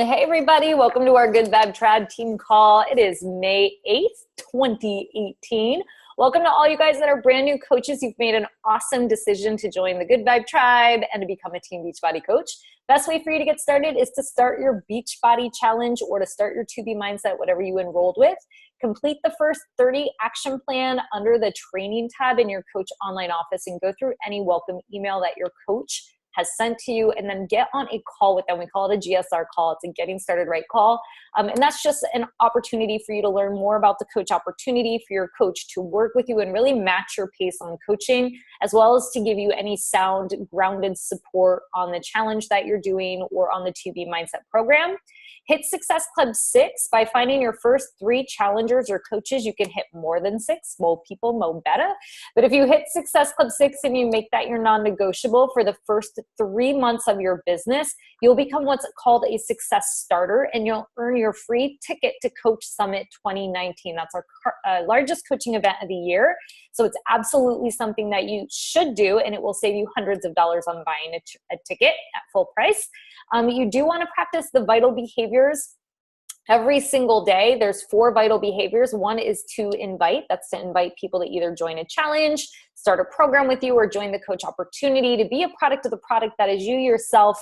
Hey everybody, welcome to our Good Vibe Trad team call. It is May 8th, 2018. Welcome to all you guys that are brand new coaches. You've made an awesome decision to join the Good Vibe Tribe and to become a Team Beachbody coach. Best way for you to get started is to start your Beachbody challenge or to start your 2B mindset, whatever you enrolled with. Complete the first 30 action plan under the training tab in your coach online office and go through any welcome email that your coach has sent to you, and then get on a call with them. We call it a GSR call. It's a getting started right call. And that's just an opportunity for you to learn more about the coach opportunity, for your coach to work with you and really match your pace on coaching, as well as to give you any sound, grounded support on the challenge that you're doing or on the 2B Mindset program. Hit Success Club 6 by finding your first 3 challengers or coaches. You can hit more than 6. More people, more better. But if you hit Success Club 6 and you make that your non-negotiable for the first 3 months of your business, you'll become what's called a success starter, and you'll earn your free ticket to Coach Summit 2019. That's our largest coaching event of the year. So it's absolutely something that you should do, and it will save you hundreds of dollars on buying a ticket at full price. You do want to practice the vital behaviors every single day. There's 4 vital behaviors. One is to invite. That's to invite people to either join a challenge, start a program with you, or join the coach opportunity, to be a product of the product that is you yourself,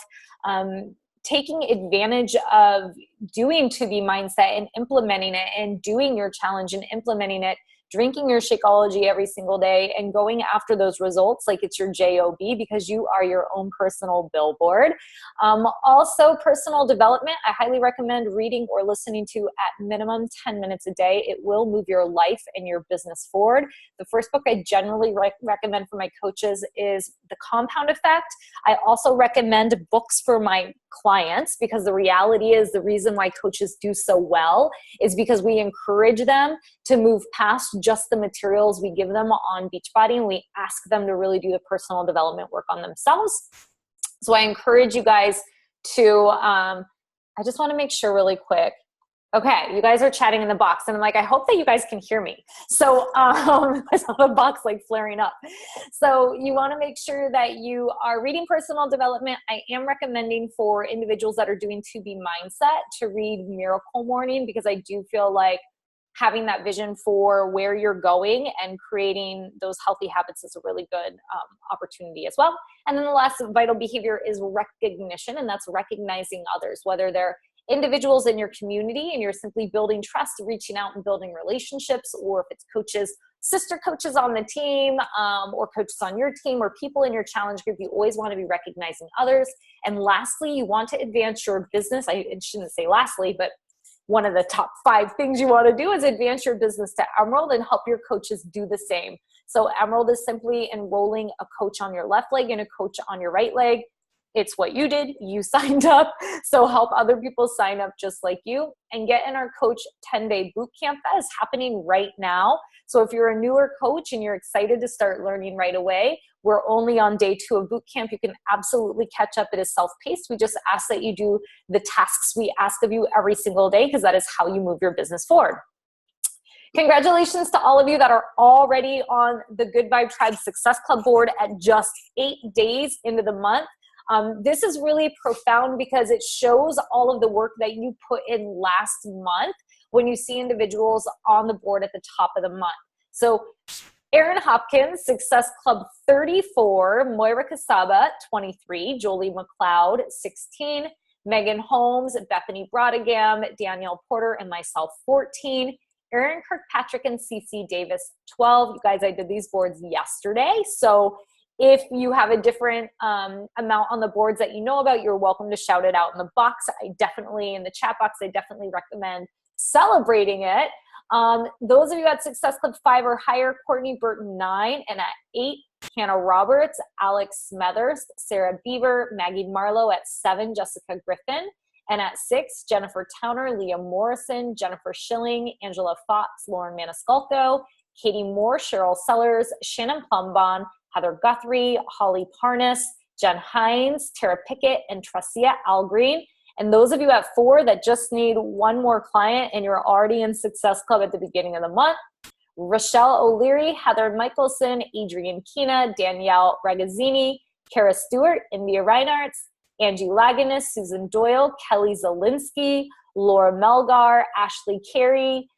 taking advantage of doing 2B mindset and implementing it, and doing your challenge and implementing it, drinking your Shakeology every single day and going after those results like it's your job, because you are your own personal billboard. Also, personal development. I highly recommend reading or listening to at minimum 10 minutes a day. It will move your life and your business forward. The first book I generally recommend for my coaches is The Compound Effect. I also recommend books for my clients, because the reality is the reason why coaches do so well is because we encourage them to move past just the materials we give them on Beachbody, and we ask them to really do the personal development work on themselves. So I encourage you guys to, I just want to make sure really quick. Okay, you guys are chatting in the box, and I'm like, I hope that you guys can hear me. So I saw the box like flaring up. So you want to make sure that you are reading personal development. I am recommending for individuals that are doing 2B mindset to read Miracle Morning, because I do feel like having that vision for where you're going and creating those healthy habits is a really good opportunity as well. And then the last vital behavior is recognition, and that's recognizing others, whether they're individuals in your community and you're simply building trust, reaching out and building relationships, or if it's coaches, sister coaches on the team, or coaches on your team, or people in your challenge group, you always want to be recognizing others. And lastly, you want to advance your business. I shouldn't say lastly, but one of the top 5 things you want to do is advance your business to Emerald and help your coaches do the same. So Emerald is simply enrolling a coach on your left leg and a coach on your right leg. It's what you did. You signed up. So help other people sign up just like you and get in our coach 10-day boot camp that is happening right now. So if you're a newer coach and you're excited to start learning right away, we're only on day 2 of boot camp. You can absolutely catch up. It is self-paced. We just ask that you do the tasks we ask of you every single day, because that is how you move your business forward. Congratulations to all of you that are already on the Good Vibe Tribe Success Club board at just 8 days into the month. This is really profound because it shows all of the work that you put in last month when you see individuals on the board at the top of the month. So Aaron Hopkins, Success Club 34, Moira Casaba, 23, Jolie McLeod, 16, Megan Holmes, Bethany Brodegam, Danielle Porter, and myself, 14, Aaron Kirkpatrick and CC Davis, 12. You guys, I did these boards yesterday. So if you have a different amount on the boards that you know about, you're welcome to shout it out in the box. In the chat box, I definitely recommend celebrating it. Those of you at Success Club 5 or higher, Courtney, Burton, 9, and at 8, Hannah Roberts, Alex Smethers, Sarah Beaver, Maggie Marlowe. At 7, Jessica Griffin, and at 6, Jennifer Towner, Leah Morrison, Jennifer Schilling, Angela Fox, Lauren Maniscalco, Katie Moore, Cheryl Sellers, Shannon Plumbon, Heather Guthrie, Holly Parnas, Jen Hines, Tara Pickett, and Tressia Algreen. And those of you at 4 that just need one more client and you're already in Success Club at the beginning of the month, Rochelle O'Leary, Heather Michelson, Adrian Kina, Danielle Ragazzini, Kara Stewart, India Reinarts, Angie Laganis, Susan Doyle, Kelly Zielinski, Laura Melgar, Ashley Carey,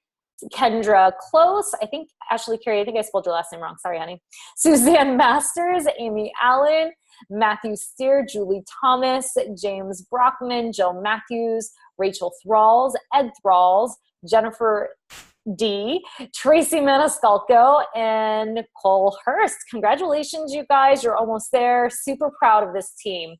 Kendra Close, I think Ashley Carey, I think I spelled your last name wrong. Sorry, honey. Suzanne Masters, Amy Allen, Matthew Steer, Julie Thomas, James Brockman, Jill Matthews, Rachel Thralls, Ed Thralls, Jennifer D, Tracy Maniscalco, and Nicole Hurst. Congratulations, you guys. You're almost there. Super proud of this team.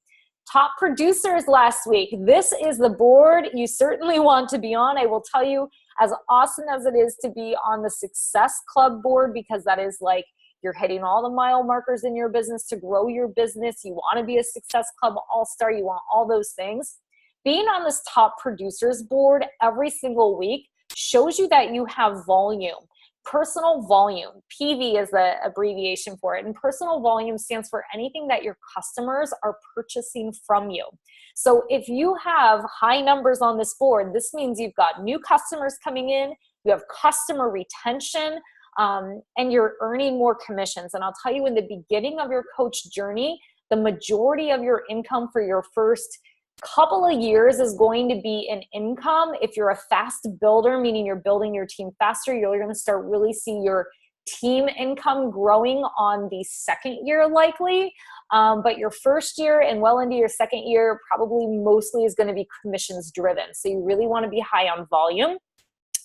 Top producers last week. This is the board you certainly want to be on. I will tell you, as awesome as it is to be on the Success Club board, because that is like you're hitting all the mile markers in your business to grow your business. You want to be a Success Club all-star. You want all those things. Being on this top producers board every single week shows you that you have volume. Personal volume, PV is the abbreviation for it, and personal volume stands for anything that your customers are purchasing from you. So if you have high numbers on this board, this means you've got new customers coming in, you have customer retention, and you're earning more commissions. And I'll tell you, in the beginning of your coach journey, the majority of your income for your first couple of years is going to be an income. If you're a fast builder, meaning you're building your team faster, you're going to start really see your team income growing on the second year likely. But your first year and well into your second year probably mostly is going to be commissions driven. So you really want to be high on volume.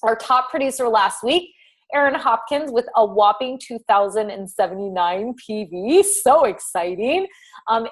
Our top producer last week, Aaron Hopkins, with a whopping 2,079 PV. So exciting.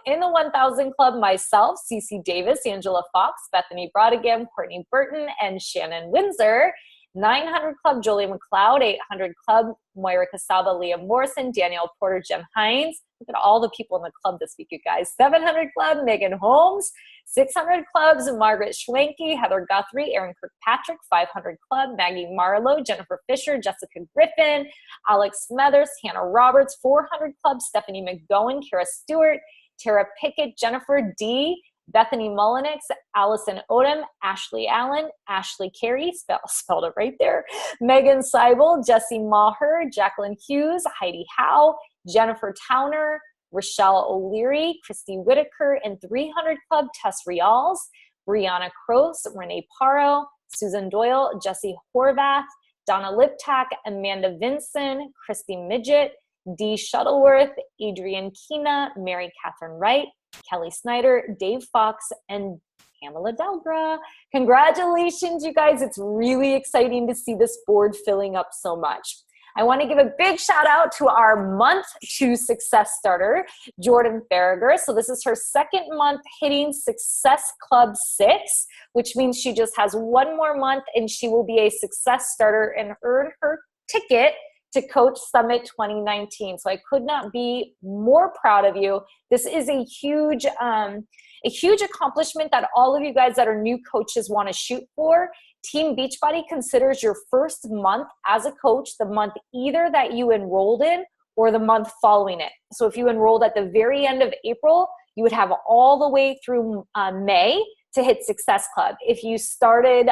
In the 1,000 Club, myself, Cece Davis, Angela Fox, Bethany Brodigan, Courtney Burton, and Shannon Windsor. 900 Club, Julie McLeod. 800 Club, Moira Casaba, Liam Morrison, Danielle Porter, Jen Hines. Look at all the people in the club this week, you guys. 700 Club, Megan Holmes. 600 Clubs, Margaret Schwenke, Heather Guthrie, Aaron Kirkpatrick. 500 Club, Maggie Marlowe, Jennifer Fisher, Jessica Griffin, Alex Smethers, Hannah Roberts. 400 Club, Stephanie McGowan, Kara Stewart, Tara Pickett, Jennifer D., Bethany Mullenix, Allison Odom, Ashley Allen, Ashley Carey, spelled it right there, Megan Seibel, Jessie Maher, Jacqueline Hughes, Heidi Howe, Jennifer Towner, Rochelle O'Leary, Christy Whitaker, and 300 Club, Tess Rials, Brianna Kroos, Renee Paro, Susan Doyle, Jessie Horvath, Donna Liptak, Amanda Vinson, Christy Midget, Dee Shuttleworth, Adrian Keena, Mary Catherine Wright, Kelly Snyder, Dave Fox, and Pamela Delgra. Congratulations, you guys. It's really exciting to see this board filling up so much. I want to give a big shout out to our month 2 success starter, Jordan Farragher. So this is her second month hitting Success Club 6, which means she just has one more month and she will be a success starter and earn her ticket to Coach Summit 2019. So I could not be more proud of you. This is a huge accomplishment that all of you guys that are new coaches want to shoot for. Team Beachbody considers your first month as a coach the month either that you enrolled in or the month following it. So if you enrolled at the very end of April, you would have all the way through May to hit Success Club. If you signed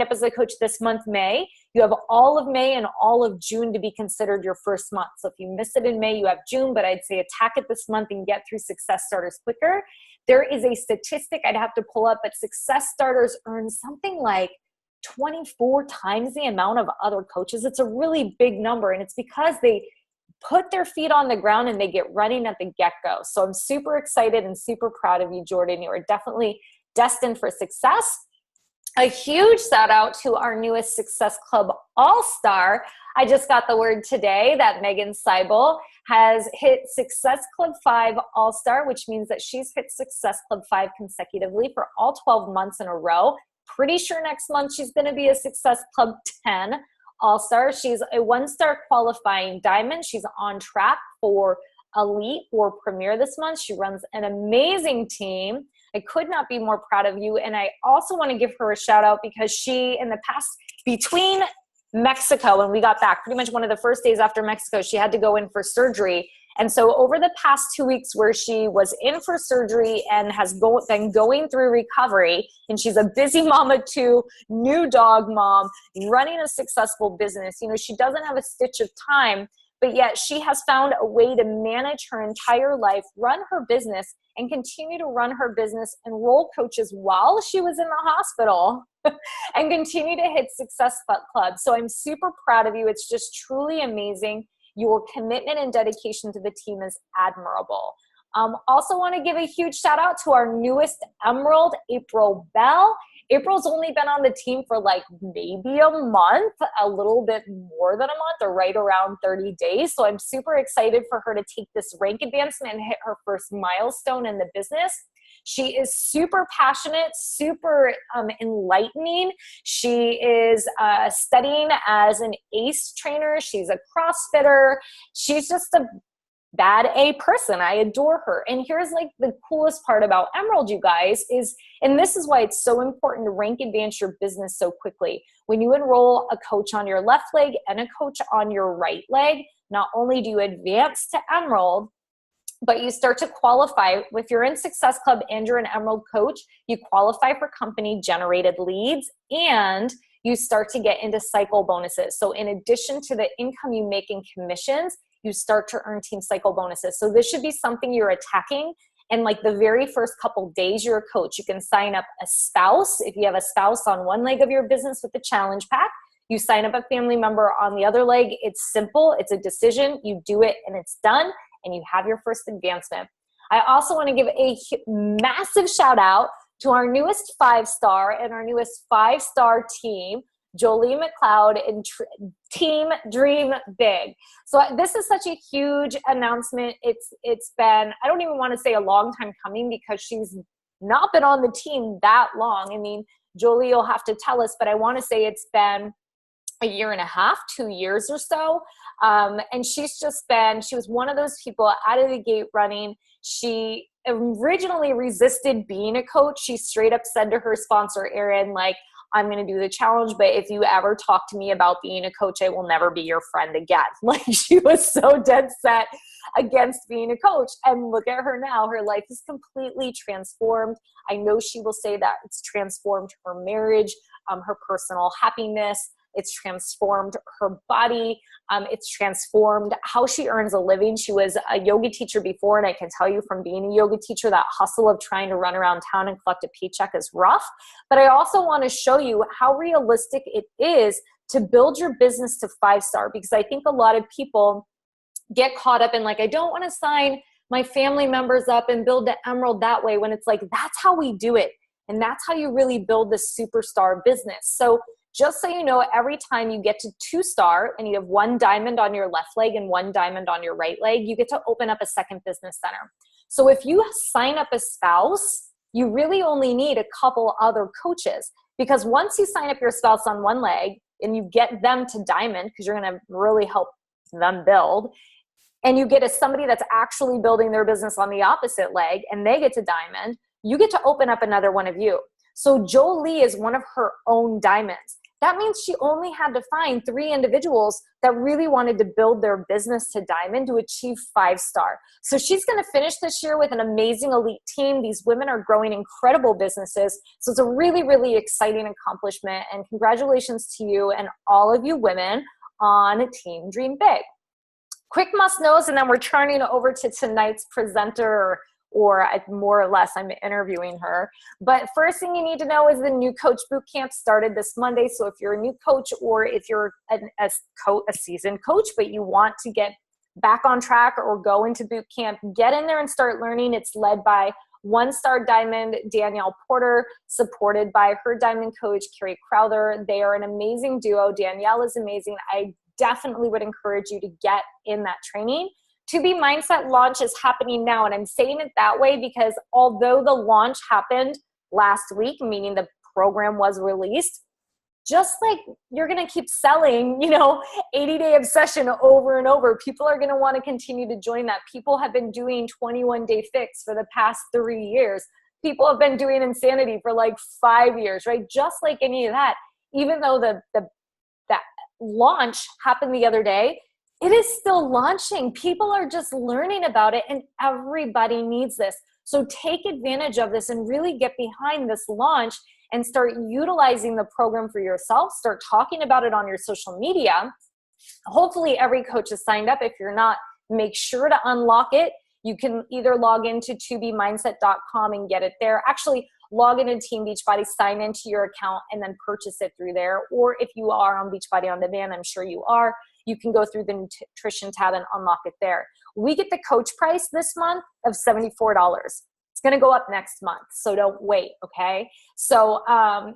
up as a coach this month, May, you have all of May and all of June to be considered your first month. So if you miss it in May, you have June, but I'd say attack it this month and get through Success Starters quicker. There is a statistic I'd have to pull up, but Success Starters earn something like 24 times the amount of other coaches. It's a really big number, and it's because they put their feet on the ground and they get running at the get-go. So I'm super excited and super proud of you, Jordan. You are definitely destined for success. A huge shout out to our newest Success Club All-Star. I just got the word today that Megan Seibel has hit Success Club 5 All-Star, which means that she's hit Success Club 5 consecutively for all 12 months in a row. Pretty sure next month she's going to be a Success Club 10 All-Star. She's a 1-star qualifying diamond. She's on track for Elite or Premier this month. She runs an amazing team. I could not be more proud of you. And I also want to give her a shout out because she, in the past, between Mexico, when we got back, pretty much one of the first days after Mexico, she had to go in for surgery. And so over the past 2 weeks where she was in for surgery and has been going through recovery, and she's a busy mama too, new dog mom, running a successful business, you know, she doesn't have a stitch of time, but yet she has found a way to manage her entire life, run her business, and continue to run her business, enroll coaches while she was in the hospital, and continue to hit Success Club. So I'm super proud of you. It's just truly amazing. Your commitment and dedication to the team is admirable. Also want to give a huge shout out to our newest Emerald, April Bell. April's only been on the team for like maybe a month, a little bit more than a month, or right around 30 days. So I'm super excited for her to take this rank advancement and hit her first milestone in the business. She is super passionate, super enlightening. She is studying as an ACE trainer. She's a CrossFitter. She's just a bad A person. I adore her. And here's like the coolest part about Emerald, you guys, is, and this is why it's so important to rank advance your business so quickly. When you enroll a coach on your left leg and a coach on your right leg, not only do you advance to Emerald, but you start to qualify. If you're in Success Club and you're an Emerald coach, you qualify for company generated leads, and you start to get into cycle bonuses. So in addition to the income you make in commissions, you start to earn team cycle bonuses. So this should be something you're attacking. And like the very first couple days you're a coach, you can sign up a spouse. If you have a spouse on one leg of your business with the challenge pack, you sign up a family member on the other leg. It's simple. It's a decision. You do it and it's done, and you have your first advancement. I also want to give a massive shout out to our newest 5-star and our newest 5-star team, Jolie McLeod and Team Dream Big. So this is such a huge announcement. It's been, I don't even want to say a long time coming, because she's not been on the team that long. I mean, Jolie, you'll have to tell us, but I want to say it's been a year and a half, 2 years or so. And she was one of those people out of the gate running. She originally resisted being a coach. She straight up said to her sponsor, Erin, like, I'm going to do the challenge, but if you ever talk to me about being a coach, I will never be your friend again. Like, she was so dead set against being a coach. And look at her now. Her life is completely transformed. I know she will say that it's transformed her marriage, her personal happiness. It's transformed her body. It's transformed how she earns a living. She was a yoga teacher before, and I can tell you from being a yoga teacher, that hustle of trying to run around town and collect a paycheck is rough. But I also want to show you how realistic it is to build your business to 5-star, because I think a lot of people get caught up in like, I don't want to sign my family members up and build the Emerald that way, when it's like, that's how we do it. And that's how you really build this superstar business. So just so you know, every time you get to 2-star and you have 1 diamond on your left leg and 1 diamond on your right leg, you get to open up a second business center. So if you sign up a spouse, you really only need a couple other coaches, because once you sign up your spouse on one leg and you get them to diamond, because you're going to really help them build, and you get somebody that's actually building their business on the opposite leg and they get to diamond, you get to open up another one of you. So Jolie is one of her own diamonds. That means she only had to find 3 individuals that really wanted to build their business to diamond to achieve 5-star. So she's going to finish this year with an amazing elite team. These women are growing incredible businesses. So it's a really, really exciting accomplishment. And congratulations to you and all of you women on Team Dream Big. Quick must-knows, and then we're turning over to tonight's presenter, or more or less I'm interviewing her. But first thing you need to know is the new coach boot camp started this Monday. So if you're a new coach, or if you're a seasoned coach, but you want to get back on track or go into boot camp, get in there and start learning. It's led by 1-star diamond Danielle Porter, supported by her diamond coach, Carrie Crowther. They are an amazing duo. Danielle is amazing. I definitely would encourage you to get in that training. To Be Mindset launch is happening now, and I'm saying it that way because although the launch happened last week, meaning the program was released, just like you're going to keep selling, 80-day obsession over and over, people are going to want to continue to join that. People have been doing 21-day fix for the past 3 years. People have been doing insanity for like 5 years, right? Just like any of that, even though that launch happened the other day, it is still launching. People are just learning about it, and everybody needs this. So take advantage of this and really get behind this launch and start utilizing the program for yourself. Start talking about it on your social media. Hopefully every coach is signed up. If you're not, make sure to unlock it. You can either log into tobemindset.com and get it there. Actually, log into Team Beachbody, sign into your account, and then purchase it through there. Or if you are on Beachbody On Demand, I'm sure you are, you can go through the nutrition tab and unlock it there. We get the coach price this month of $74. It's going to go up next month, so don't wait, okay? So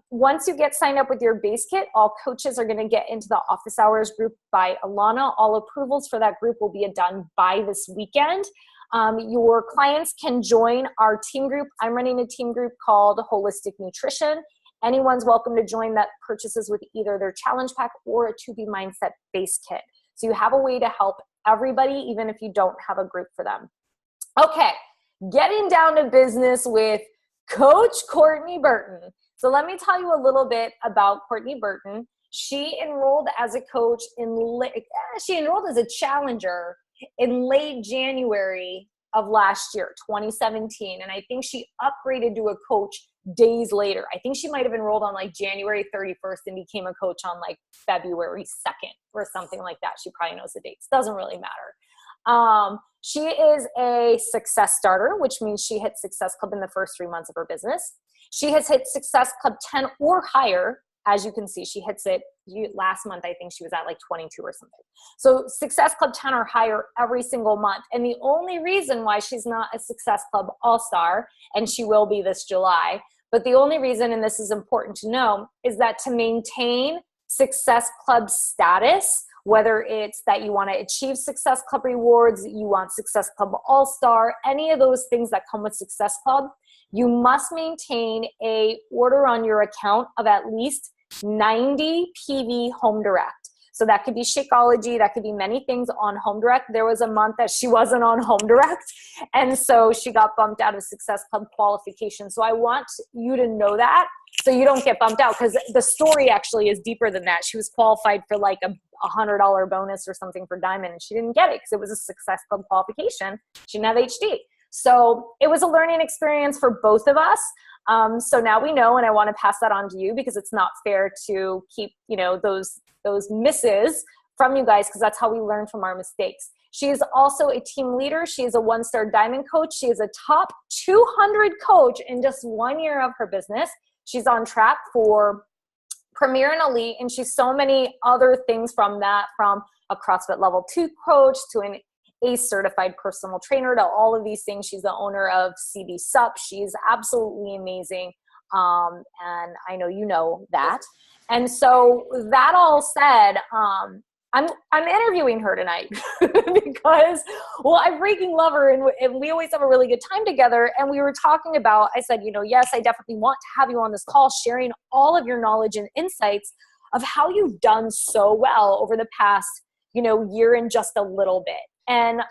once you get signed up with your base kit, all coaches are going to get into the office hours group by Alana. All approvals for that group will be done by this weekend. Your clients can join our team group. I'm running a team group called Holistic Nutrition. Anyone's welcome to join that purchases with either their challenge pack or a 2B Mindset base kit. So you have a way to help everybody, even if you don't have a group for them. Okay, getting down to business with Coach Courtney Burton. So let me tell you a little bit about Courtney Burton. She enrolled as a coach she enrolled as a challenger in late January of last year, 2017. And I think she upgraded to a coach days later. I think she might have enrolled on like January 31st and became a coach on like February 2nd or something like that. She probably knows the dates. Doesn't really matter. She is a success starter, which means she hit Success Club in the first 3 months of her business. She has hit Success Club 10 or higher. As you can see, she hits it last month. I think she was at like 22 or something. So Success Club 10 or higher every single month. And the only reason why she's not a Success Club All-Star, and she will be this July, but the only reason, and this is important to know, is that to maintain Success Club status, whether it's that you want to achieve Success Club rewards, you want Success Club All-Star, any of those things that come with Success Club, you must maintain a order on your account of at least 90 PV Home Direct. So that could be Shakeology, that could be many things on Home Direct. There was a month that she wasn't on Home Direct, and so she got bumped out of Success Club qualification. So I want you to know that so you don't get bumped out, because the story actually is deeper than that. She was qualified for like a $100 bonus or something for Diamond, and she didn't get it because it was a Success Club qualification. She didn't have HD. So it was a learning experience for both of us. So now we know, and I want to pass that on to you because it's not fair to keep, those misses from you guys, because that's how we learn from our mistakes. She is also a team leader. She is a 1-star Diamond coach. She is a top 200 coach in just 1 year of her business. She's on track for Premier and Elite, and she's so many other things from that, from a CrossFit Level 2 coach to an ACE certified personal trainer to all of these things. She's the owner of CB Sup. She's absolutely amazing. And I know you know that. And so that all said, I'm interviewing her tonight because, well, I freaking love her, and we always have a really good time together. And we were talking about, I said, yes, I definitely want to have you on this call, sharing all of your knowledge and insights of how you've done so well over the past, year and just a little bit. And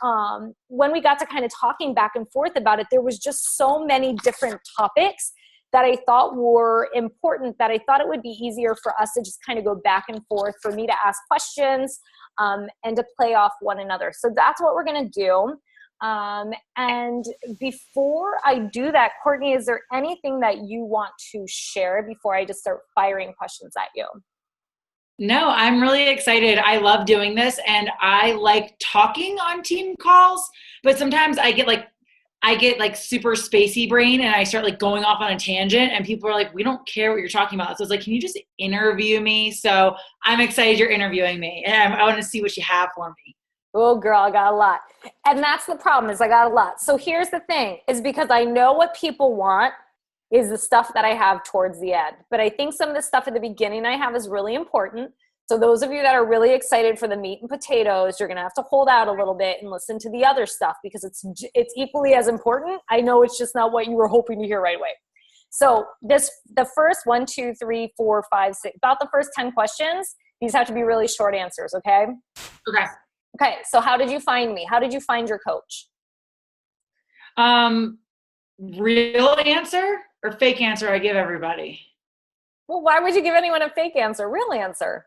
when we got to kind of talking back and forth about it, there was just so many different topics that I thought were important, that I thought it would be easier for us to just kind of go back and forth, for me to ask questions and to play off one another. So that's what we're going to do. And before I do that, Courtney, is there anything that you want to share before I just start firing questions at you? No, I'm really excited. I love doing this, and I like talking on team calls, but sometimes I get like super spacey brain, and I start like going off on a tangent, and people are like, we don't care what you're talking about. So it's like, can you just interview me? So I'm excited you're interviewing me, and I want to see what you have for me. Oh girl, I got a lot. And that's the problem, is I got a lot. So here's the thing, is because I know what people want is the stuff that I have towards the end. But I think some of the stuff at the beginning I have is really important. So those of you that are really excited for the meat and potatoes, you're going to have to hold out a little bit and listen to the other stuff, because it's equally as important. I know it's just not what you were hoping to hear right away. So the first 1, 2, 3, 4, 5, 6, about the first 10 questions, these have to be really short answers, okay? Okay. Okay, so how did you find me? How did you find your coach? Real answer or fake answer I give everybody? Well, why would you give anyone a fake answer? Real answer.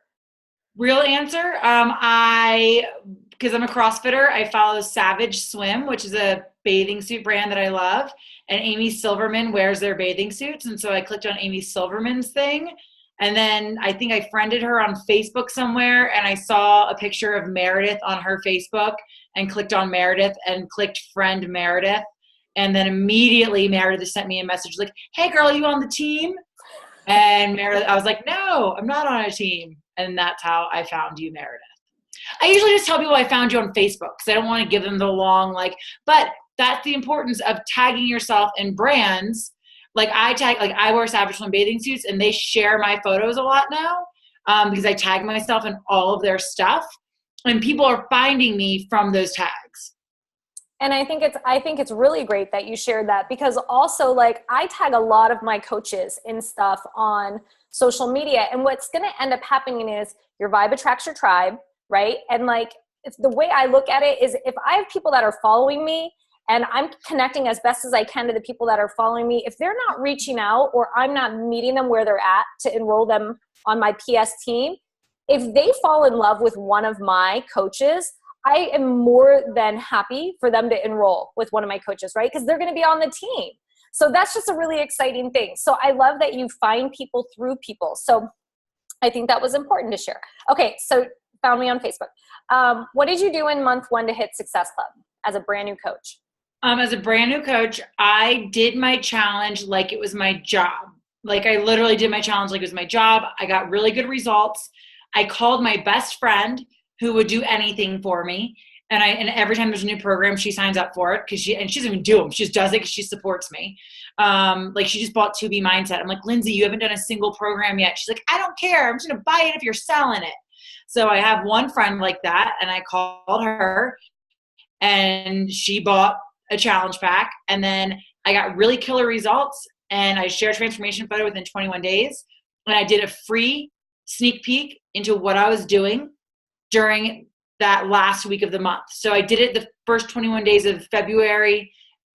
Real answer. Because I'm a CrossFitter, I follow Savage Swim, which is a bathing suit brand that I love. And Amy Silverman wears their bathing suits. And so I clicked on Amy Silverman's thing. And then I think I friended her on Facebook somewhere, and I saw a picture of Meredith on her Facebook and clicked on Meredith and clicked friend Meredith. And then immediately Meredith sent me a message like, hey girl, you on the team? And Meredith, I was like, no, I'm not on a team. And that's how I found you, Meredith. I usually just tell people I found you on Facebook because I don't want to give them the long, but that's the importance of tagging yourself in brands. I wear Savage Swim bathing suits and they share my photos a lot now because I tag myself in all of their stuff and people are finding me from those tags. And I think it's really great that you shared that, because also I tag a lot of my coaches in stuff on social media, and what's going to end up happening is your vibe attracts your tribe, right? And if the way I look at it is, if I have people that are following me and I'm connecting as best as I can to the people that are following me, if they're not reaching out or I'm not meeting them where they're at to enroll them on my PS team, if they fall in love with one of my coaches, I am more than happy for them to enroll with one of my coaches, right? Because they're going to be on the team. So that's just a really exciting thing. So I love that you find people through people. So I think that was important to share. Okay, so found me on Facebook. What did you do in month 1 to hit Success Club as a brand new coach? As a brand new coach, I did my challenge like it was my job. I literally did my challenge like it was my job. I got really good results. I called my best friend who would do anything for me. And every time there's a new program, she signs up for it because she doesn't even do them. She just does it because she supports me. She just bought 2B Mindset. I'm like, Lindsay, you haven't done a single program yet. She's like, I don't care. I'm just going to buy it if you're selling it. So I have one friend like that, and I called her, and she bought a challenge pack. And then I got really killer results, and I shared a transformation photo within 21 days. And I did a free sneak peek into what I was doing during that last week of the month. So I did it the first 21 days of February,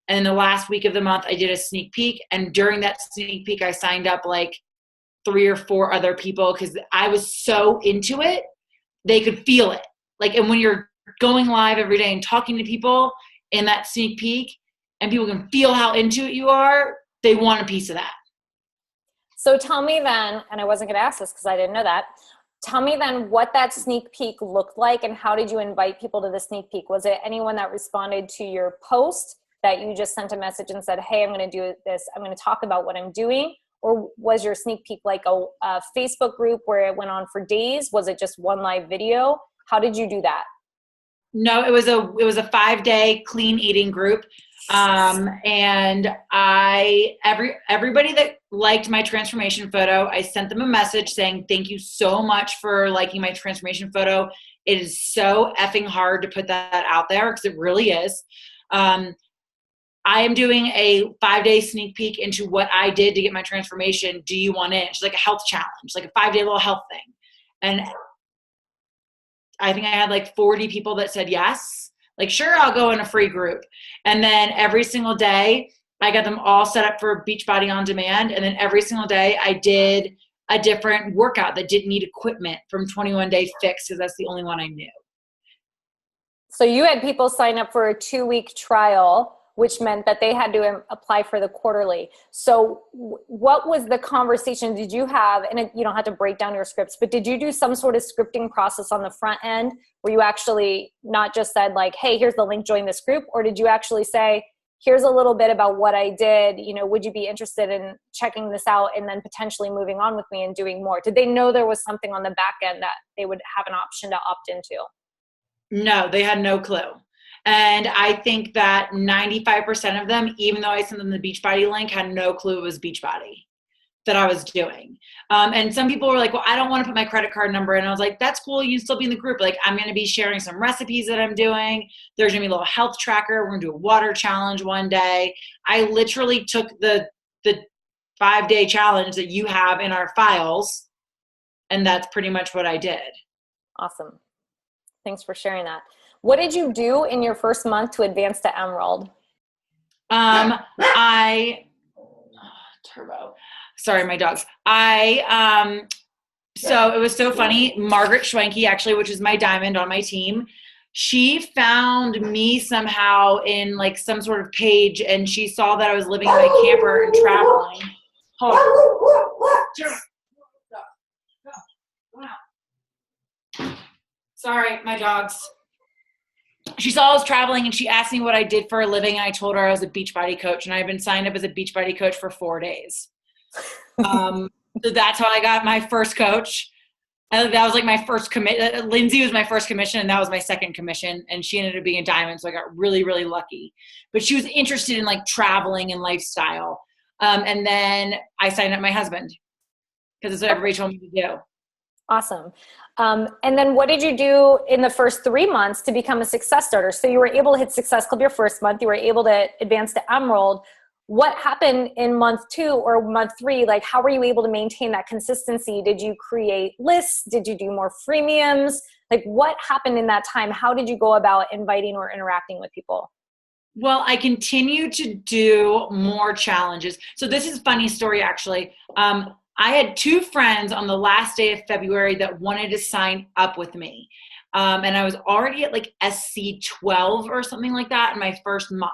and the last week of the month I did a sneak peek. And during that sneak peek, I signed up 3 or 4 other people because I was so into it, they could feel it. And when you're going live every day and talking to people in that sneak peek and people can feel how into it you are, they want a piece of that. So tell me then, and I wasn't going to ask this because I didn't know that, tell me then what that sneak peek looked like, and how did you invite people to the sneak peek? Was it anyone that responded to your post that you just sent a message and said, hey, I'm going to do this, I'm going to talk about what I'm doing? Or was your sneak peek a Facebook group where it went on for days? Was it just one live video? How did you do that? No, it was a 5-day clean eating group. And everybody that liked my transformation photo, I sent them a message saying, thank you so much for liking my transformation photo. It is so effing hard to put that out there because it really is. I am doing a 5-day sneak peek into what I did to get my transformation. Do you want in? It's like a health challenge, like a 5-day little health thing. And I think I had 40 people that said yes. Sure, I'll go in a free group. And then every single day, I got them all set up for Beachbody On Demand. And then every single day, I did a different workout that didn't need equipment from 21 Day Fix because that's the only one I knew. So you had people sign up for a 2-week trial, which meant that they had to apply for the quarterly. So what was the conversation did you have, and you don't have to break down your scripts, but did you do some sort of scripting process on the front end where you actually not just said hey, here's the link, join this group, or did you actually say, here's a little bit about what I did, would you be interested in checking this out and then potentially moving on with me and doing more? Did they know there was something on the back end that they would have an option to opt into? No, they had no clue. And I think that 95% of them, even though I sent them the Beachbody link, had no clue it was Beachbody that I was doing. And some people were like, well, I don't want to put my credit card number in. I was like, that's cool. You can still be in the group. I'm going to be sharing some recipes that I'm doing. There's going to be a little health tracker. We're going to do a water challenge one day. I literally took the 5-day challenge that you have in our files, and that's pretty much what I did. Awesome. Thanks for sharing that. What did you do in your first month to advance to Emerald? Turbo. Sorry, my dogs. So it was so funny. Margaret Schwenke, actually, which is my diamond on my team, she found me somehow in some sort of page, and she saw that I was living in my camper and traveling. Hold on. Sorry, my dogs. She saw I was traveling and she asked me what I did for a living. And I told her I was a Beachbody coach, and I've been signed up as a Beachbody coach for 4 days. So that's how I got my first coach. And that was like my first commit. Lindsay was my first commission, and that was my second commission. And she ended up being a diamond. So I got really, really lucky. But she was interested in like traveling and lifestyle. And then I signed up my husband because it's what everybody told me to do. Awesome. And then what did you do in the first 3 months to become a success starter? So you were able to hit Success Club your first month. You were able to advance to Emerald. What happened in month 2 or month 3? Like, how were you able to maintain that consistency? Did you create lists? Did you do more freemiums? Like, what happened in that time? How did you go about inviting or interacting with people? Well, I continue to do more challenges. So this is a funny story, actually. I had 2 friends on the last day of February that wanted to sign up with me. And I was already at like SC 12 or something like that in my first month.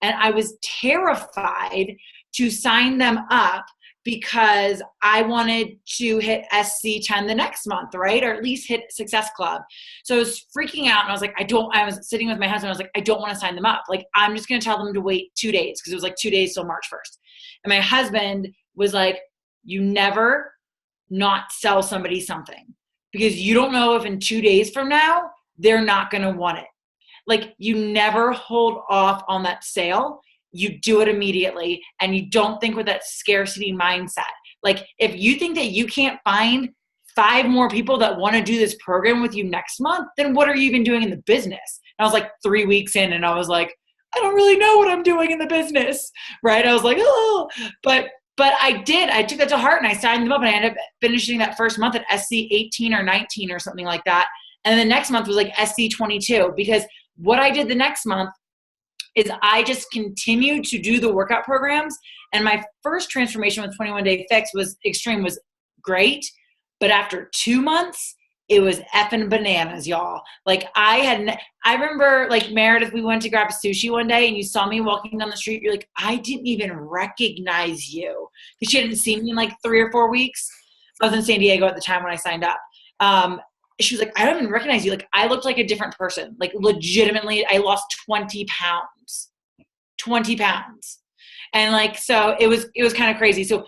And I was terrified to sign them up because I wanted to hit SC 10 the next month, right? Or at least hit Success Club. So I was freaking out, and I was like, I was sitting with my husband. I was like, I don't want to sign them up. Like, I'm just going to tell them to wait 2 days, because it was like 2 days till March 1st. And my husband was like, you never not sell somebody something, because you don't know if in 2 days from now, they're not going to want it. Like, you never hold off on that sale. You do it immediately, and you don't think with that scarcity mindset. Like, if you think that you can't find 5 more people that want to do this program with you next month, then what are you even doing in the business? And I was like 3 weeks in, and I was like, I don't really know what I'm doing in the business, right? I was like, oh, but I did. I took that to heart, and I signed them up, and I ended up finishing that first month at SC 18 or 19 or something like that. And the next month was like SC 22, because what I did the next month is I just continued to do the workout programs. And my first transformation with 21 Day Fix was extreme, was great. But after 2 months, it was effing bananas, y'all. Like, I remember, like, Meredith, we went to grab sushi one day, and you saw me walking down the street. You're like, I didn't even recognize you, because she hadn't seen me in like 3 or 4 weeks. I was in San Diego at the time when I signed up. She was like, I don't even recognize you. Like, I looked like a different person. Like, legitimately, I lost 20 pounds. 20 pounds. And like, so it was kind of crazy. So,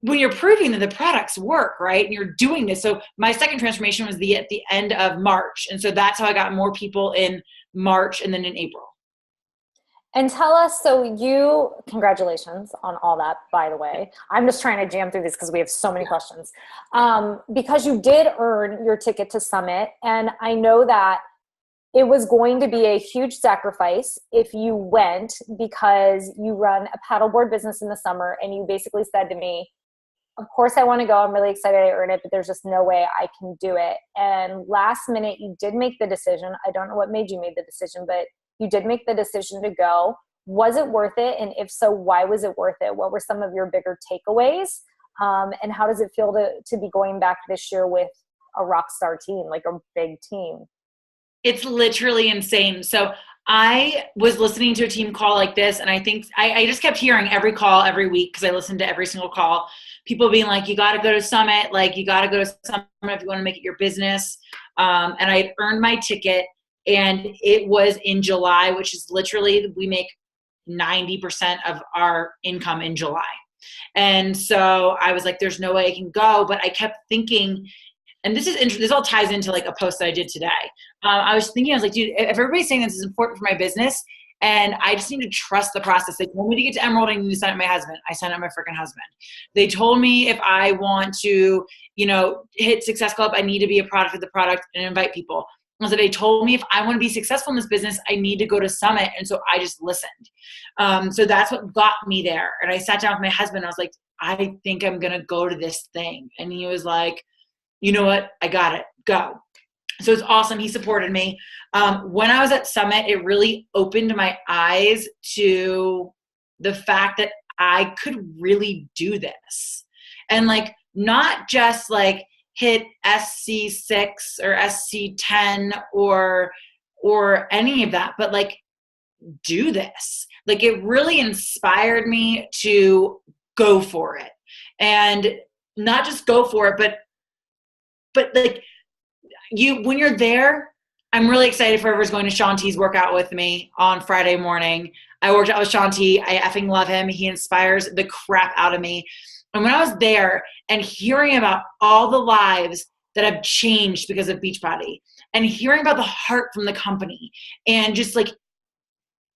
when you're proving that the products work, right, and you're doing this. So my second transformation was at the end of March. And so that's how I got more people in March and then in April. And tell us, congratulations on all that, by the way. I'm just trying to jam through this because we have so many questions. Because you did earn your ticket to Summit, and I know that it was going to be a huge sacrifice if you went, because you run a paddleboard business in the summer, and you basically said to me, of course I want to go. I'm really excited I earned it, but there's just no way I can do it. And last minute, you did make the decision. I don't know what made you make the decision, but you did make the decision to go. Was it worth it? And if so, why was it worth it? What were some of your bigger takeaways? And how does it feel to be going back this year with a rock star team, like a big team? It's literally insane. So I was listening to a team call like this, and I think I just kept hearing every call every week, because I listened to every single call. People being like, you got to go to Summit. Like, you got to go to Summit if you want to make it your business. And I had earned my ticket, and it was in July, which is literally, we make 90% of our income in July. And so I was like, there's no way I can go. But I kept thinking, and this all ties into like a post that I did today. I was like, dude, if everybody's saying this is important for my business, and I just need to trust the process. They told me to get to Emerald, I need to sign up my husband. I signed up my freaking husband. They told me if I want to, hit Success Club, I need to be a product of the product and invite people. So they told me if I want to be successful in this business, I need to go to Summit. And so I just listened. So that's what got me there. And I sat down with my husband. I was like, I think I'm going to go to this thing. And he was like, you know what? I got it. Go. So it's awesome. He supported me. When I was at Summit, it really opened my eyes to the fact that I could really do this. And like, not just like hit SC6 or SC10 or any of that, but like do this. Like, it really inspired me to go for it, and not just go for it, but like when you're there, I'm really excited for whoever's going to Shaun T's workout with me on Friday morning. I worked out with Shaun T. I effing love him. He inspires the crap out of me. And when I was there and hearing about all the lives that have changed because of Beachbody and hearing about the heart from the company and just like,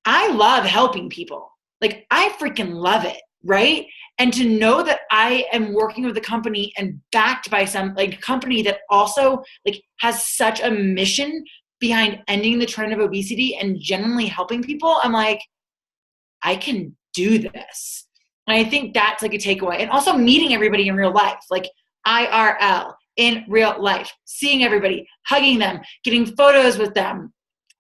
I love helping people. Like, I freaking love it, right? And to know that I am working with a company and backed by some like company that also like has such a mission behind ending the trend of obesity and genuinely helping people, I'm like, I can do this. And I think that's like a takeaway. And also meeting everybody in real life, like IRL, in real life, seeing everybody, hugging them, getting photos with them,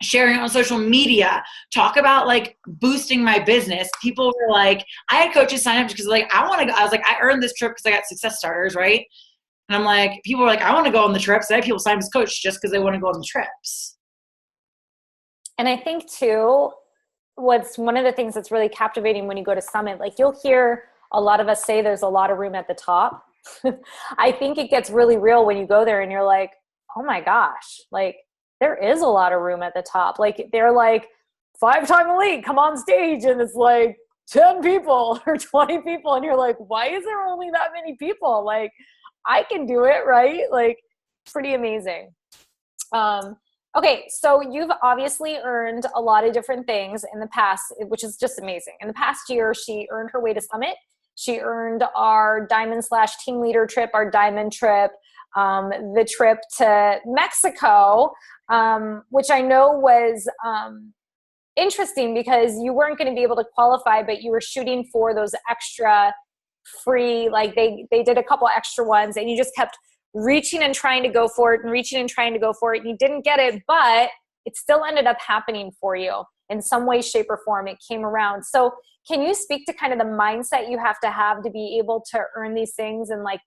sharing on social media, talk about like boosting my business. People were like, I had coaches sign up because like, I want to go. I was like, I earned this trip because I got Success Starters, right? And I'm like, people were like, I want to go on the trips. I have people sign up as coach just because they want to go on the trips. And I think too, what's one of the things that's really captivating when you go to Summit, like you'll hear a lot of us say there's a lot of room at the top. I think it gets really real when you go there and you're like, oh my gosh, like there is a lot of room at the top. Like they're like 5-time elite, come on stage. And it's like 10 people or 20 people. And you're like, why is there only that many people? Like I can do it, right? Like pretty amazing. Okay, so you've obviously earned a lot of different things in the past, which is just amazing. In the past year, she earned her way to Summit. She earned our Diamond/Team Leader trip, our Diamond trip, the trip to Mexico, which I know was interesting because you weren't going to be able to qualify, but you were shooting for those extra free, like they did a couple extra ones and you just kept reaching and trying to go for it and reaching and trying to go for it. You didn't get it, but it still ended up happening for you in some way, shape, or form. It came around. So can you speak to kind of the mindset you have to be able to earn these things and like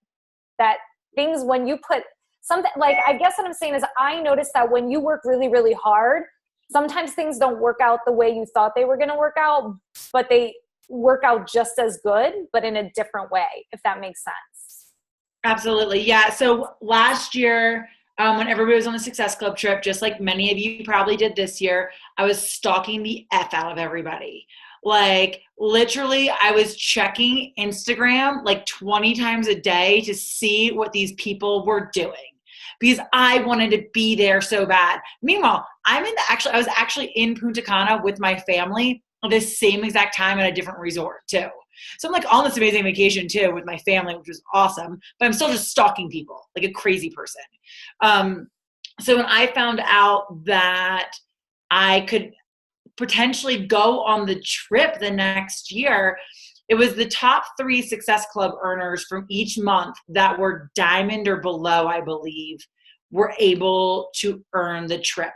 that things when you put something like, I guess what I'm saying is I noticed that when you work really, really hard, sometimes things don't work out the way you thought they were going to work out, but they work out just as good, but in a different way, if that makes sense. Absolutely. Yeah. So last year, when everybody was on the Success Club trip, just like many of you probably did this year, I was stalking the F out of everybody. Like literally I was checking Instagram like 20 times a day to see what these people were doing because I wanted to be there so bad. Meanwhile, I was actually in Punta Cana with my family at the same exact time at a different resort too. So I'm like on this amazing vacation too with my family, which was awesome, but I'm still just stalking people like a crazy person. So when I found out that I could potentially go on the trip the next year, it was the top 3 Success Club earners from each month that were diamond or below, I believe, were able to earn the trip.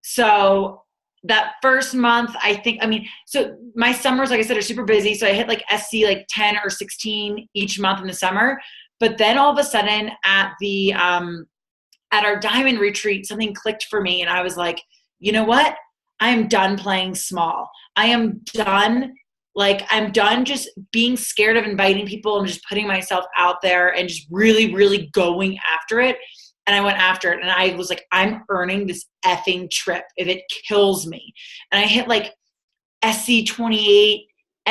So that first month, so my summers, like I said, are super busy. So I hit like SC like 10 or 16 each month in the summer. But then all of a sudden at our diamond retreat, something clicked for me. And I was like, you know what? I am done playing small. I'm done just being scared of inviting people and just putting myself out there and just really, really going after it. And I went after it and I was like, I'm earning this effing trip if it kills me. And I hit like SC 28,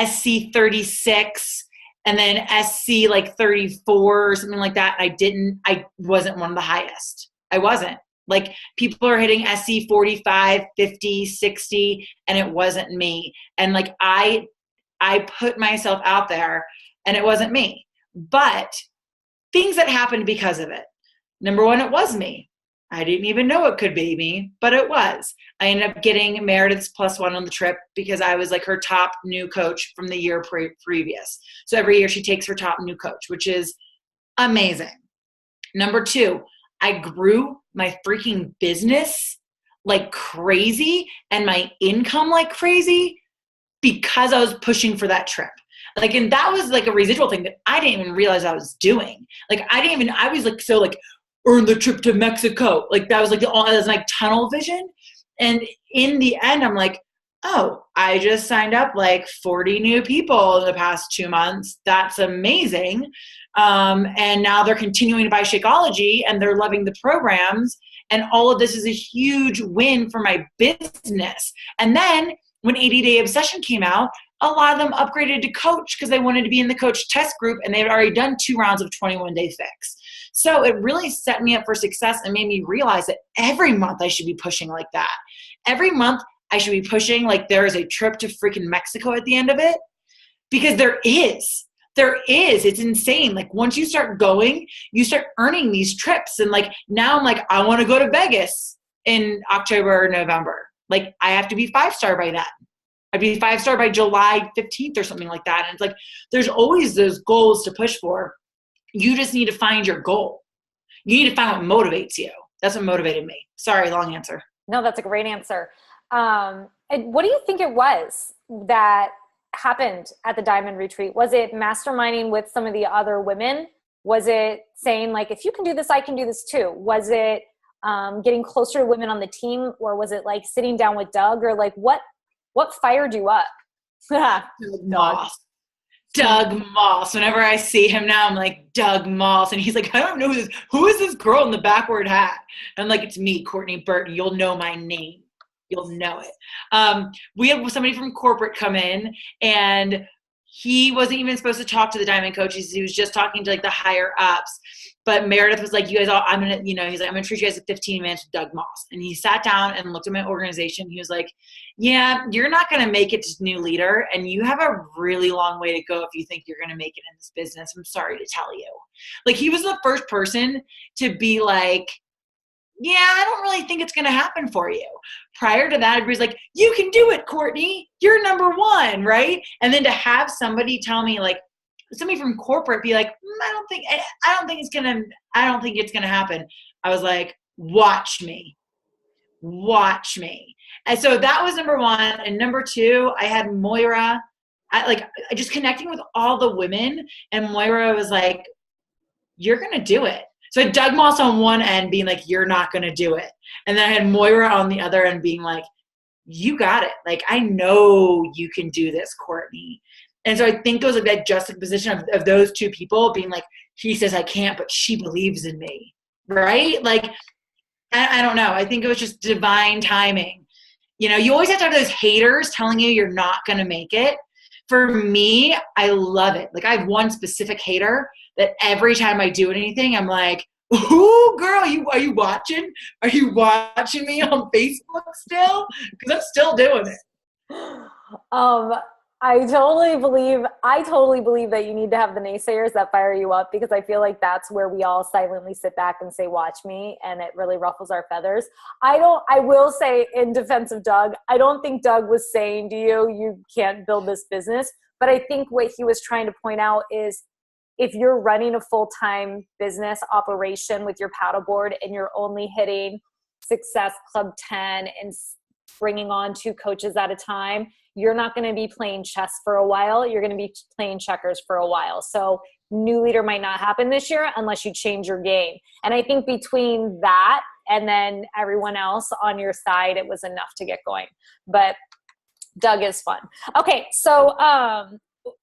SC 36, and then SC like 34 or something like that. I wasn't one of the highest. I wasn't. Like people are hitting SC 45, 50, 60, and it wasn't me. And like I put myself out there and it wasn't me. But things that happened because of it. Number one, it was me. I didn't even know it could be me, but it was. I ended up getting Meredith's +1 on the trip because I was like her top new coach from the year previous. So every year she takes her top new coach, which is amazing. Number 2, I grew my freaking business like crazy and my income like crazy because I was pushing for that trip. Like, and that was like a residual thing that I didn't even realize I was doing. Like, I was like, so like, earn the trip to Mexico. Like that was like that was like tunnel vision. And in the end, I'm like, oh, I just signed up like 40 new people in the past 2 months. That's amazing. And now they're continuing to buy Shakeology and they're loving the programs. And all of this is a huge win for my business. And then when 80 Day Obsession came out, a lot of them upgraded to coach because they wanted to be in the coach test group, and they had already done 2 rounds of 21 Day Fix. So it really set me up for success and made me realize that every month I should be pushing like that. Every month I should be pushing like there is a trip to freaking Mexico at the end of it, because there is. It's insane. Like once you start going, you start earning these trips. And like now I'm like, I want to go to Vegas in October or November. Like I have to be 5-star by then. I'd be 5-star by July 15th or something like that. And it's like, there's always those goals to push for. You just need to find your goal. You need to find what motivates you. That's what motivated me. Sorry, long answer. No, that's a great answer. And what do you think it was that happened at the Diamond Retreat? Was it masterminding with some of the other women? Was it saying like, if you can do this, I can do this too? Was it getting closer to women on the team? Or was it like sitting down with Doug? Or like what fired you up? Doug Moss. Whenever I see him now, I'm like, Doug Moss. And he's like, I don't know who is this girl in the backward hat? And I'm like, it's me, Courtney Burton. You'll know my name. You'll know it. We had somebody from corporate come in, and he wasn't even supposed to talk to the Diamond coaches. He was just talking to like the higher ups. But Meredith was like, you guys all, he's like, I'm going to treat you guys at 15 minutes with Doug Moss. And he sat down and looked at my organization. He was like, yeah, you're not going to make it to new leader. And you have a really long way to go if you think you're going to make it in this business. I'm sorry to tell you. Like he was the first person to be like, yeah, I don't really think it's going to happen for you. Prior to that, everybody's like, you can do it, Courtney. You're number one, right? And then to have somebody tell me like, somebody from corporate be like, I don't think it's going to happen. I was like, watch me. And so that was number one. And number two, I had Moira. I just connecting with all the women, and Moira was like, you're going to do it. So I had Doug Moss on one end being like, you're not going to do it. And then I had Moira on the other end being like, you got it. Like, I know you can do this, Courtney. And so I think it was like that juxtaposition of those two people being like, he says I can't, but she believes in me, right? Like, I don't know. I think it was just divine timing. You know, you always have to have those haters telling you you're not going to make it. For me, I love it. Like I have one specific hater that every time I do anything, I'm like, ooh, girl, are you watching? Are you watching me on Facebook still? Because I'm still doing it. I totally believe that you need to have the naysayers that fire you up, because I feel like that's where we all silently sit back and say, watch me. And it really ruffles our feathers. I will say in defense of Doug, I don't think Doug was saying to you can't build this business. But I think what he was trying to point out is if you're running a full-time business operation with your paddleboard and you're only hitting Success Club 10 and bringing on 2 coaches at a time, you're not going to be playing chess for a while. You're going to be playing checkers for a while. So new leader might not happen this year unless you change your game. And I think between that and then everyone else on your side, it was enough to get going. But Doug is fun. Okay, so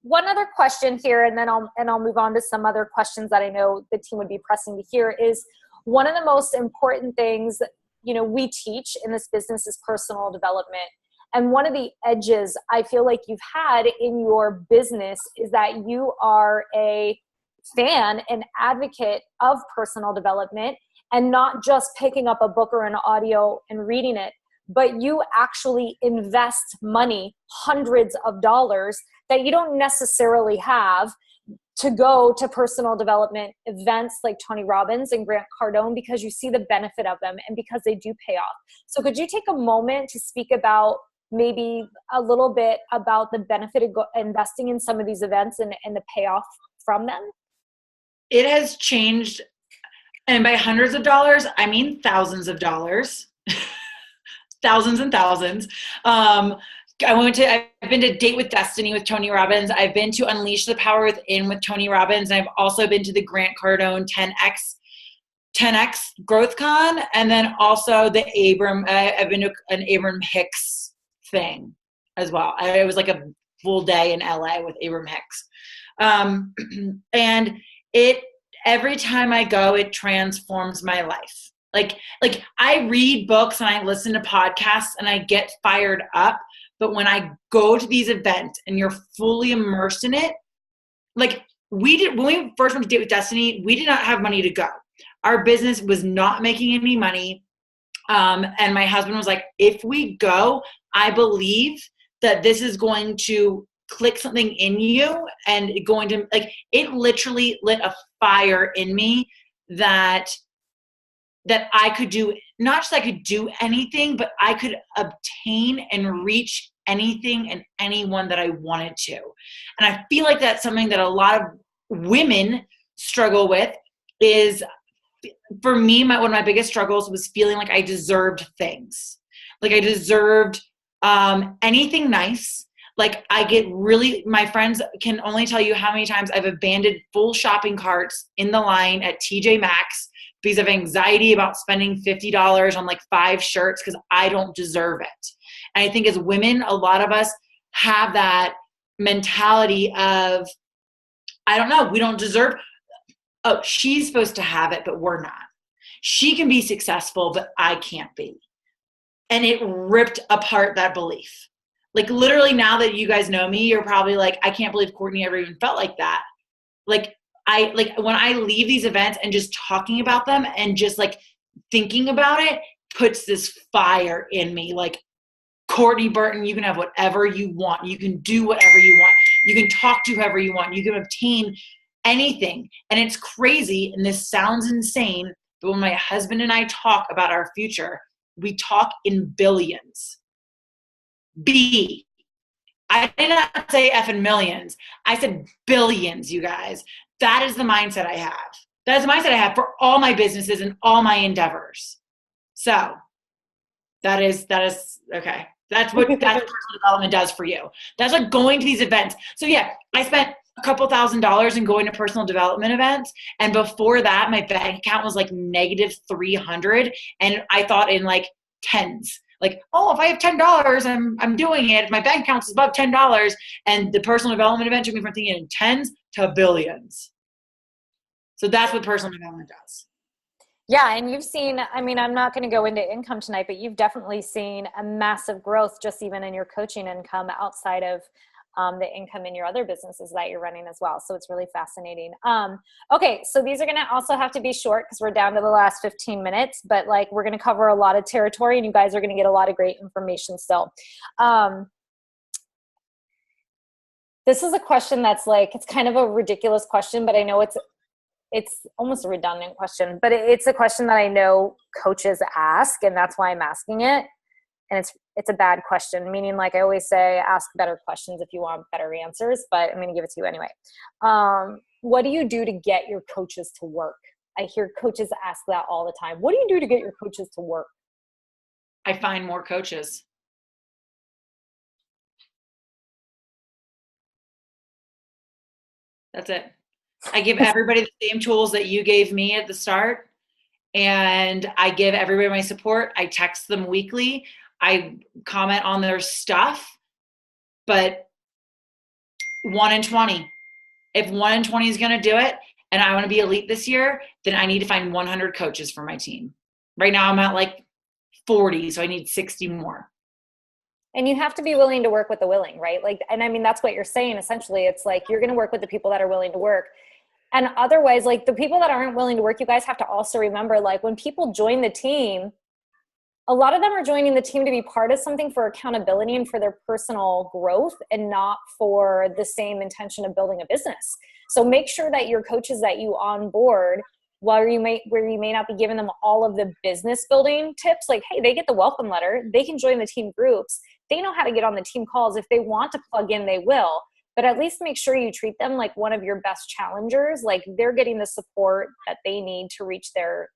one other question here, and then I'll move on to some other questions that I know the team would be pressing to hear, is one of the most important things we teach in this business is personal development. And one of the edges I feel like you've had in your business is that you are a fan and advocate of personal development, and not just picking up a book or an audio and reading it, but you actually invest money, hundreds of dollars that you don't necessarily have, to go to personal development events like Tony Robbins and Grant Cardone, because you see the benefit of them and because they do pay off. So could you take a moment to speak about maybe a little bit about the benefit of investing in some of these events and the payoff from them? It has changed. And by hundreds of dollars, I mean thousands of dollars. Thousands and thousands. I've been to Date with Destiny with Tony Robbins. I've been to Unleash the Power Within with Tony Robbins. And I've also been to the Grant Cardone 10X Growth Con. And then also I've been to an Abram Hicks thing. as well. It was like a full day in LA with Abram Hicks. And every time I go, it transforms my life. Like I read books and I listen to podcasts and I get fired up. But when I go to these events and you're fully immersed in it, like when we first went to Date with Destiny, we did not have money to go. Our business was not making any money. And my husband was like, if we go, I believe that this is going to click something in you and going to, like, it literally lit a fire in me that I could do, not just I could do anything, but I could obtain and reach anything and anyone that I wanted to. And I feel like that's something that a lot of women struggle with. Is for me, one of my biggest struggles was feeling like I deserved things. Like I deserved anything nice. Like my friends can only tell you how many times I've abandoned full shopping carts in the line at TJ Maxx because of anxiety about spending $50 on like 5 shirts because I don't deserve it. And I think as women, a lot of us have that mentality of, I don't know, we don't deserve. Oh, she's supposed to have it, but we're not. She can be successful, but I can't be. And it ripped apart that belief. Like literally now that you guys know me, you're probably like, I can't believe Courtney ever even felt like that. Like when I leave these events and just talking about them and just like thinking about it puts this fire in me. Like, Courtney Burton, you can have whatever you want. You can do whatever you want. You can talk to whoever you want. You can obtain anything. And it's crazy, and this sounds insane, but when my husband and I talk about our future, we talk in billions. I did not say effing millions. I said billions, you guys. That is the mindset I have. That is the mindset I have for all my businesses and all my endeavors. So that is okay. That's what personal development does for you. That's like going to these events. So yeah, I spent a couple $1,000s in going to personal development events. And before that, my bank account was like negative 300. And I thought in like tens. Like, oh, if I have $10, I'm doing it. My bank account is above $10, and the personal development event took me from thinking in tens to billions. So that's what personal development does. Yeah, and you've seen, I mean, I'm not going to go into income tonight, but you've definitely seen a massive growth just even in your coaching income outside of the income in your other businesses that you're running as well. So it's really fascinating. Okay, so these are going to also have to be short because we're down to the last 15 minutes, but like we're going to cover a lot of territory and you guys are going to get a lot of great information still. This is a question that's like, it's kind of a ridiculous question, but I know it's almost a redundant question, but it's a question that I know coaches ask, and that's why I'm asking it. And it's a bad question, meaning like I always say, ask better questions if you want better answers, but I'm going to give it to you anyway. What do you do to get your coaches to work? I hear coaches ask that all the time. What do you do to get your coaches to work? I find more coaches. That's it. I give everybody the same tools that you gave me at the start, and I give everybody my support. I text them weekly. I comment on their stuff, but 1 in 20. If 1 in 20 is going to do it and I want to be elite this year, then I need to find 100 coaches for my team. Right now I'm at like 40, so I need 60 more. And you have to be willing to work with the willing, right? Like, and I mean, that's what you're saying. Essentially, it's like, you're going to work with the people that are willing to work. And otherwise, like the people that aren't willing to work, you guys have to also remember, like when people join the team, a lot of them are joining the team to be part of something for accountability and for their personal growth, and not for the same intention of building a business. So make sure that your coaches that you onboard, where you may not be giving them all of the business building tips, like, hey, they get the welcome letter, they can join the team groups, they know how to get on the team calls. If they want to plug in, they will. But at least make sure you treat them like one of your best challengers, like they're getting the support that they need to reach their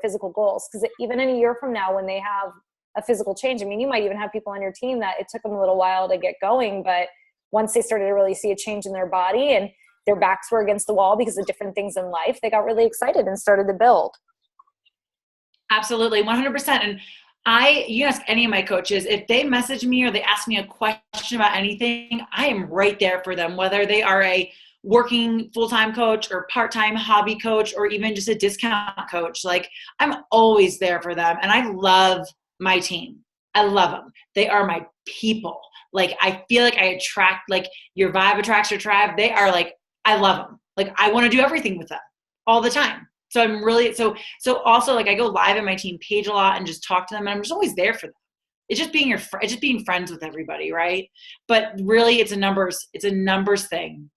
physical goals. Because even in a year from now, when they have a physical change, I mean, you might even have people on your team that it took them a little while to get going, but once they started to really see a change in their body and their backs were against the wall because of different things in life, they got really excited and started to build. Absolutely, 100%. And You ask any of my coaches, if they message me or they ask me a question about anything, I am right there for them, whether they are a working full-time coach or part-time hobby coach or even just a discount coach. Like, I'm always there for them. And I love my team. I love them. They are my people. Like, I feel like I attract, like, your vibe attracts your tribe. They are like, I love them. Like, I want to do everything with them all the time. So I'm really, so also, like, I go live in my team page a lot and just talk to them, and I'm just always there for them. It's just being it's just being friends with everybody, right? But really, it's a numbers thing.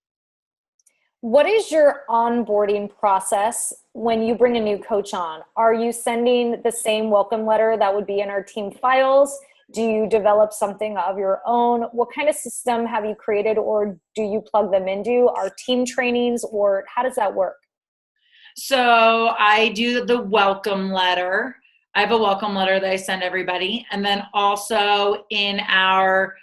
What is your onboarding process when you bring a new coach on? Are you sending the same welcome letter that would be in our team files? Do you develop something of your own? What kind of system have you created, or do you plug them into our team trainings, or how does that work? So I do the welcome letter. I have a welcome letter that I send everybody. And then also in our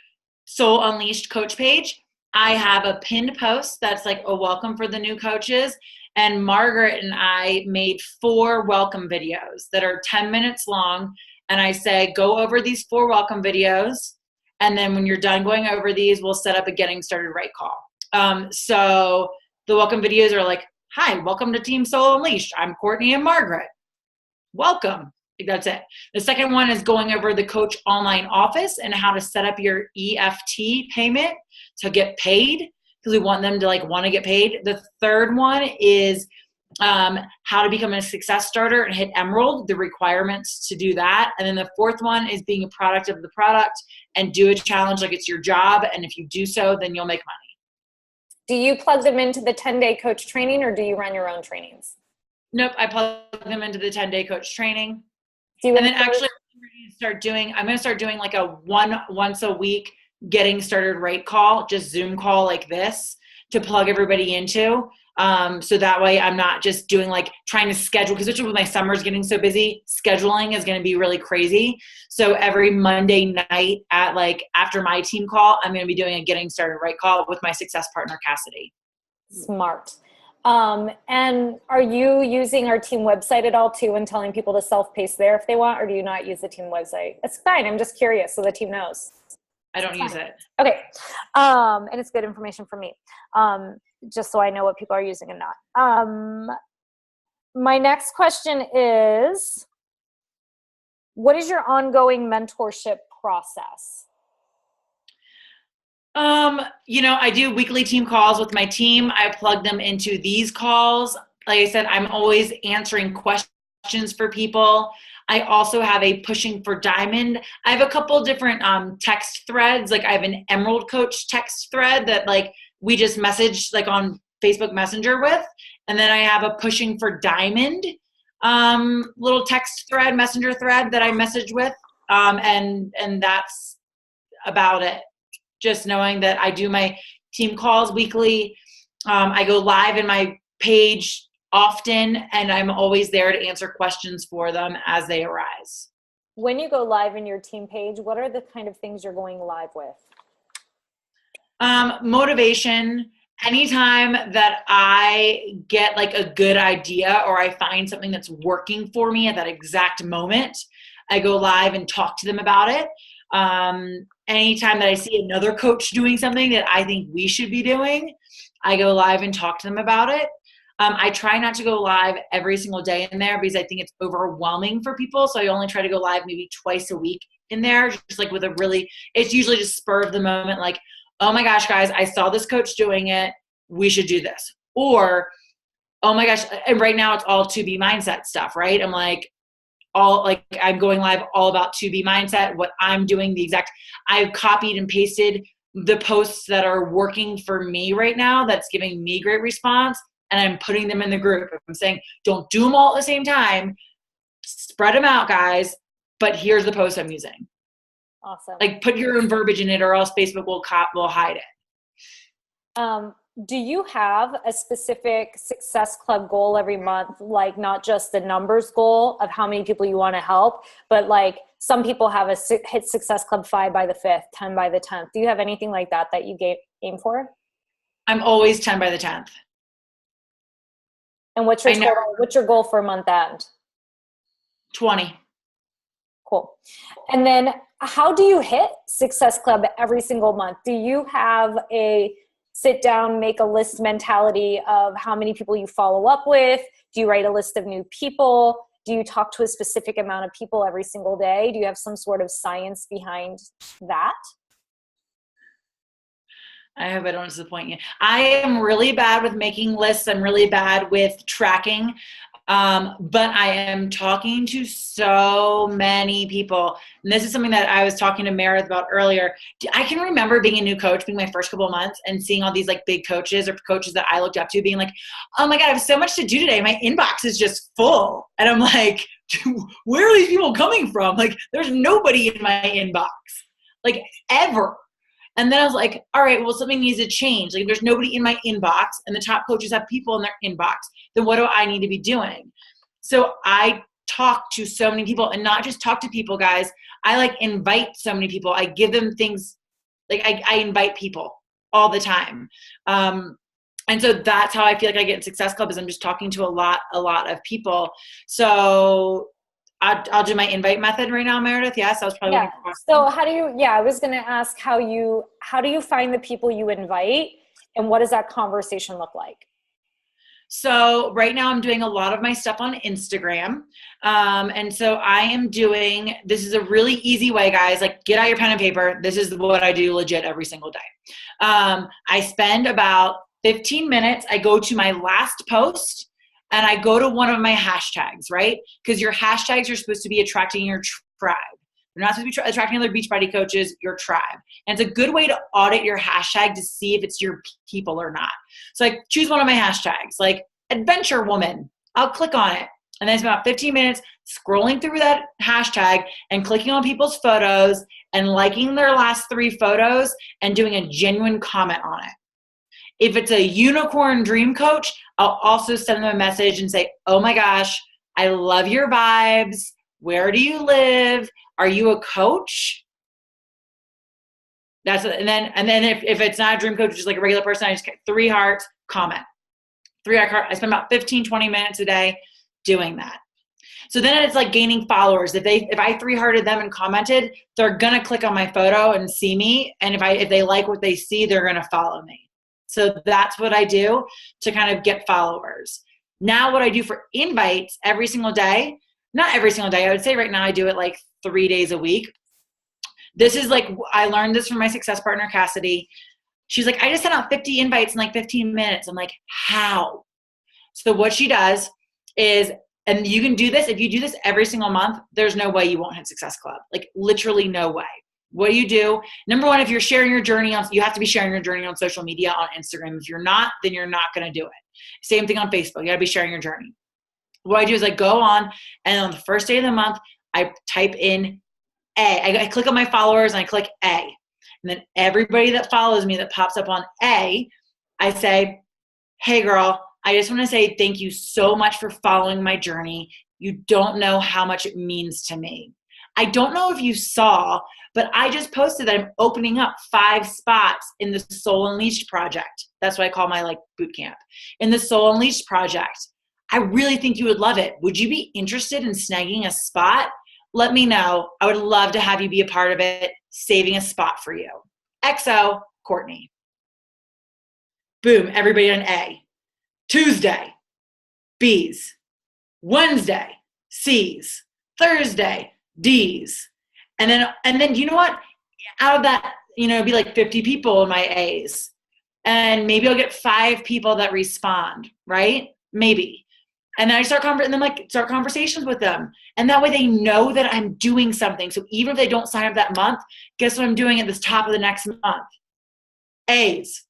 Soul Unleashed coach page, I have a pinned post that's like a welcome for the new coaches. And Margaret and I made 4 welcome videos that are 10 minutes long. And I say, go over these 4 welcome videos. And then when you're done going over these, we'll set up a getting started right call. So the welcome videos are like, hi, welcome to Team Soul Unleashed. I'm Courtney and Margaret. Welcome. That's it. The second one is going over the coach online office and how to set up your EFT payment to get paid, because we want them to want to get paid. The third one is how to become a success starter and hit Emerald, the requirements to do that. And then the fourth one is being a product of the product and do a challenge like it's your job. And if you do so, then you'll make money. Do you plug them into the 10-day coach training, or do you run your own trainings? Nope, I plug them into the 10-day coach training. And then actually, I'm going to start doing like a once a week getting started right call, just Zoom call like this to plug everybody into. So that way I'm not just doing trying to schedule, because especially with my summers getting so busy, scheduling is going to be really crazy. So every Monday night at after my team call, I'm going to be doing a getting started right call with my success partner, Cassidy. Smart. And are you using our team website at all too and telling people to self-pace there if they want, or do you not use the team website? It's fine. I'm just curious so the team knows. I don't use it. Okay. And it's good information for me. Just so I know what people are using and not. My next question is, what is your ongoing mentorship process? I do weekly team calls with my team. I plug them into these calls. Like I said, I'm always answering questions for people. I also have a Pushing for Diamond. I have a couple different text threads. I have an Emerald Coach text thread that we just message on Facebook Messenger with. And then I have a Pushing for Diamond little text thread, messenger thread that I message with. And that's about it. Just knowing that I do my team calls weekly. I go live in my page often, and I'm always there to answer questions for them as they arise. When you go live in your team page, what are the kind of things you're going live with? Motivation. Anytime that I get a good idea or I find something that's working for me at that exact moment, I go live and talk to them about it. Anytime that I see another coach doing something that I think we should be doing, I go live and talk to them about it. I try not to go live every single day in there because I think it's overwhelming for people. So I only try to go live maybe twice a week in there, just with it's usually just spur of the moment. Oh my gosh, guys, I saw this coach doing it. We should do this. Or, oh my gosh. And right now it's all 2B mindset stuff, right? I'm going live all about 2B mindset, what I'm doing I've copied and pasted the posts that are working for me right now. That's giving me great response. And I'm putting them in the group. I'm saying, don't do them all at the same time. Spread them out, guys. But here's the post I'm using. Awesome. Put your own verbiage in it, or else Facebook will hide it. Do you have a specific Success Club goal every month? Not just the numbers goal of how many people you want to help, but some people have a hit Success Club 5 by the 5th, 10 by the 10th. Do you have anything like that you aim for? I'm always 10 by the 10th. And what's your goal for month end? 20. Cool. And then how do you hit Success Club every single month? Do you have a sit down, make a list mentality of how many people you follow up with? Do you write a list of new people? Do you talk to a specific amount of people every single day? Do you have some sort of science behind that? I hope I don't disappoint you. I am really bad with making lists. I'm really bad with tracking. But I am talking to so many people. And this is something that I was talking to Meredith about earlier. I can remember being a new coach, being my first couple of months, and seeing all these like big coaches or coaches that I looked up to being like, oh my God, I have so much to do today. My inbox is just full. And I'm like, where are these people coming from? Like, there's nobody in my inbox, like ever. And then I was like, all right, well, something needs to change. Like, if there's nobody in my inbox and the top coaches have people in their inbox, then what do I need to be doing? So I talk to so many people, and not just talk to people, guys. I like invite so many people. I give them things, like I invite people all the time. And so that's how I feel like I get in Success Club, is I'm just talking to a lot of people. So I'll do my invite method right now, Meredith. Yes, I was probably. Yeah. So how do you? Yeah, I was going to ask how do you find the people you invite, and what does that conversation look like? So right now I'm doing a lot of my stuff on Instagram. And so I am doing, this is a really easy way, guys, like get out your pen and paper. This is what I do legit every single day. I spend about 15 minutes. I go to my last post and I go to one of my hashtags, right? Because your hashtags are supposed to be attracting your tribe. You're not supposed to be attracting other Beachbody coaches, your tribe. And it's a good way to audit your hashtag to see if it's your people or not. So like choose one of my hashtags, like adventure woman. I'll click on it. And then it's about 15 minutes scrolling through that hashtag and clicking on people's photos and liking their last 3 photos and doing a genuine comment on it. If it's a unicorn dream coach, I'll also send them a message and say, oh my gosh, I love your vibes. Where do you live? Are you a coach? And then if it's not a dream coach, just like a regular person, I just get 3 hearts, comment. 3 hearts. I spend about 15, 20 minutes a day doing that. So then it's like gaining followers. If I 3-hearted them and commented, they're gonna click on my photo and see me. And if they like what they see, they're gonna follow me. So that's what I do to kind of get followers. Now what I do for invites every single day, not every single day, I would say right now I do it like 3 days a week. This is like, I learned this from my success partner, Cassidy. She's like, I just sent out 50 invites in like 15 minutes. I'm like, how? So what she does is, and you can do this, if you do this every single month, there's no way you won't hit Success Club. Like literally no way. What do you do? Number one, if you're sharing your journey you have to be sharing your journey on social media, on Instagram. If you're not, then you're not going to do it. Same thing on Facebook. You got to be sharing your journey. What I do is I go on, and on the first day of the month, I type in A. I click on my followers and I click A. And then everybody that follows me that pops up on A, I say, hey girl, I just want to say thank you so much for following my journey. You don't know how much it means to me. I don't know if you saw, but I just posted that I'm opening up 5 spots in the Soul Unleashed project. That's what I call my boot camp. In the Soul Unleashed project. I really think you would love it. Would you be interested in snagging a spot? Let me know. I would love to have you be a part of it, saving a spot for you. XO, Courtney. Boom, everybody on A. Tuesday, B's. Wednesday, C's. Thursday, D's. And then you know what? Out of that, it'd be like 50 people in my A's. And maybe I'll get 5 people that respond, right? Maybe. And then I start conversations with them. And that way they know that I'm doing something. So even if they don't sign up that month, guess what I'm doing at the top of the next month? A's.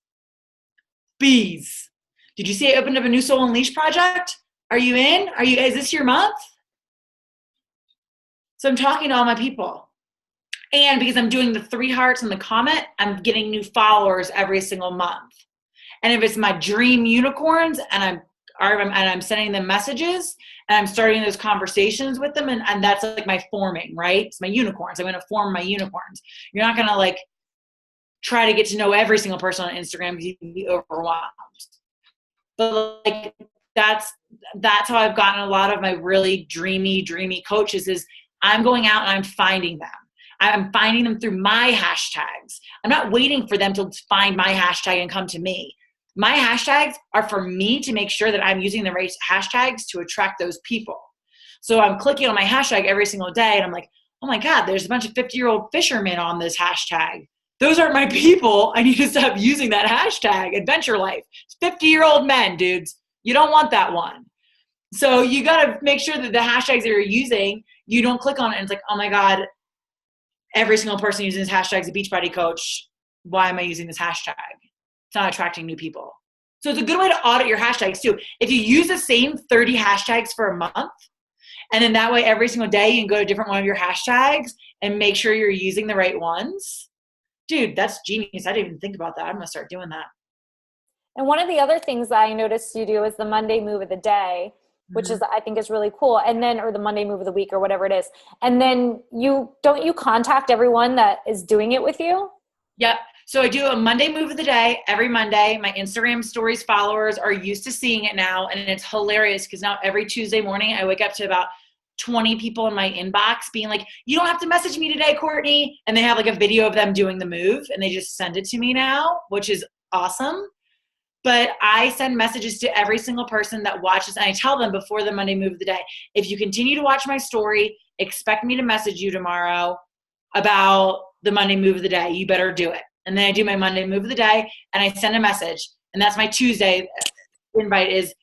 B's. Did you see I opened up a new Soul Unleashed project? Are you in? Is this your month? So I'm talking to all my people. And because I'm doing the 3 hearts and the comment, I'm getting new followers every single month. And if it's my dream unicorns and I'm sending them messages and I'm starting those conversations with them, and that's like my forming, right? It's my unicorns. I'm going to form my unicorns. You're not going to try to get to know every single person on Instagram because you can be overwhelmed. But that's how I've gotten a lot of my really dreamy coaches is I'm going out and I'm finding them. I'm finding them through my hashtags. I'm not waiting for them to find my hashtag and come to me. My hashtags are for me to make sure that I'm using the right hashtags to attract those people. So I'm clicking on my hashtag every single day and I'm like, oh my God, there's a bunch of 50-year-old fishermen on this hashtag. Those aren't my people. I need to stop using that hashtag, adventure life. It's 50-year-old men, dudes. You don't want that one. So you got to make sure that the hashtags that you're using, you don't click on it and it's like, oh my God, every single person using this hashtag is a Beachbody coach. Why am I using this hashtag? It's not attracting new people. So it's a good way to audit your hashtags too. If you use the same 30 hashtags for a month, and then that way every single day you can go to a different one of your hashtags and make sure you're using the right ones. Dude, that's genius. I didn't even think about that. I'm going to start doing that. And one of the other things that I noticed you do is the Monday move of the day, which is, I think, is really cool. And then, or the Monday move of the week or whatever it is. And then don't you contact everyone that is doing it with you? Yep. So I do a Monday move of the day every Monday. My Instagram stories followers are used to seeing it now. And it's hilarious because now every Tuesday morning I wake up to about 20 people in my inbox being like, you don't have to message me today, Courtney. And they have like a video of them doing the move and they just send it to me now, which is awesome. But I send messages to every single person that watches, and I tell them before the Monday move of the day, if you continue to watch my story, expect me to message you tomorrow about the Monday move of the day. You better do it. And then I do my Monday move of the day, and I send a message. And that's my Tuesday invite is,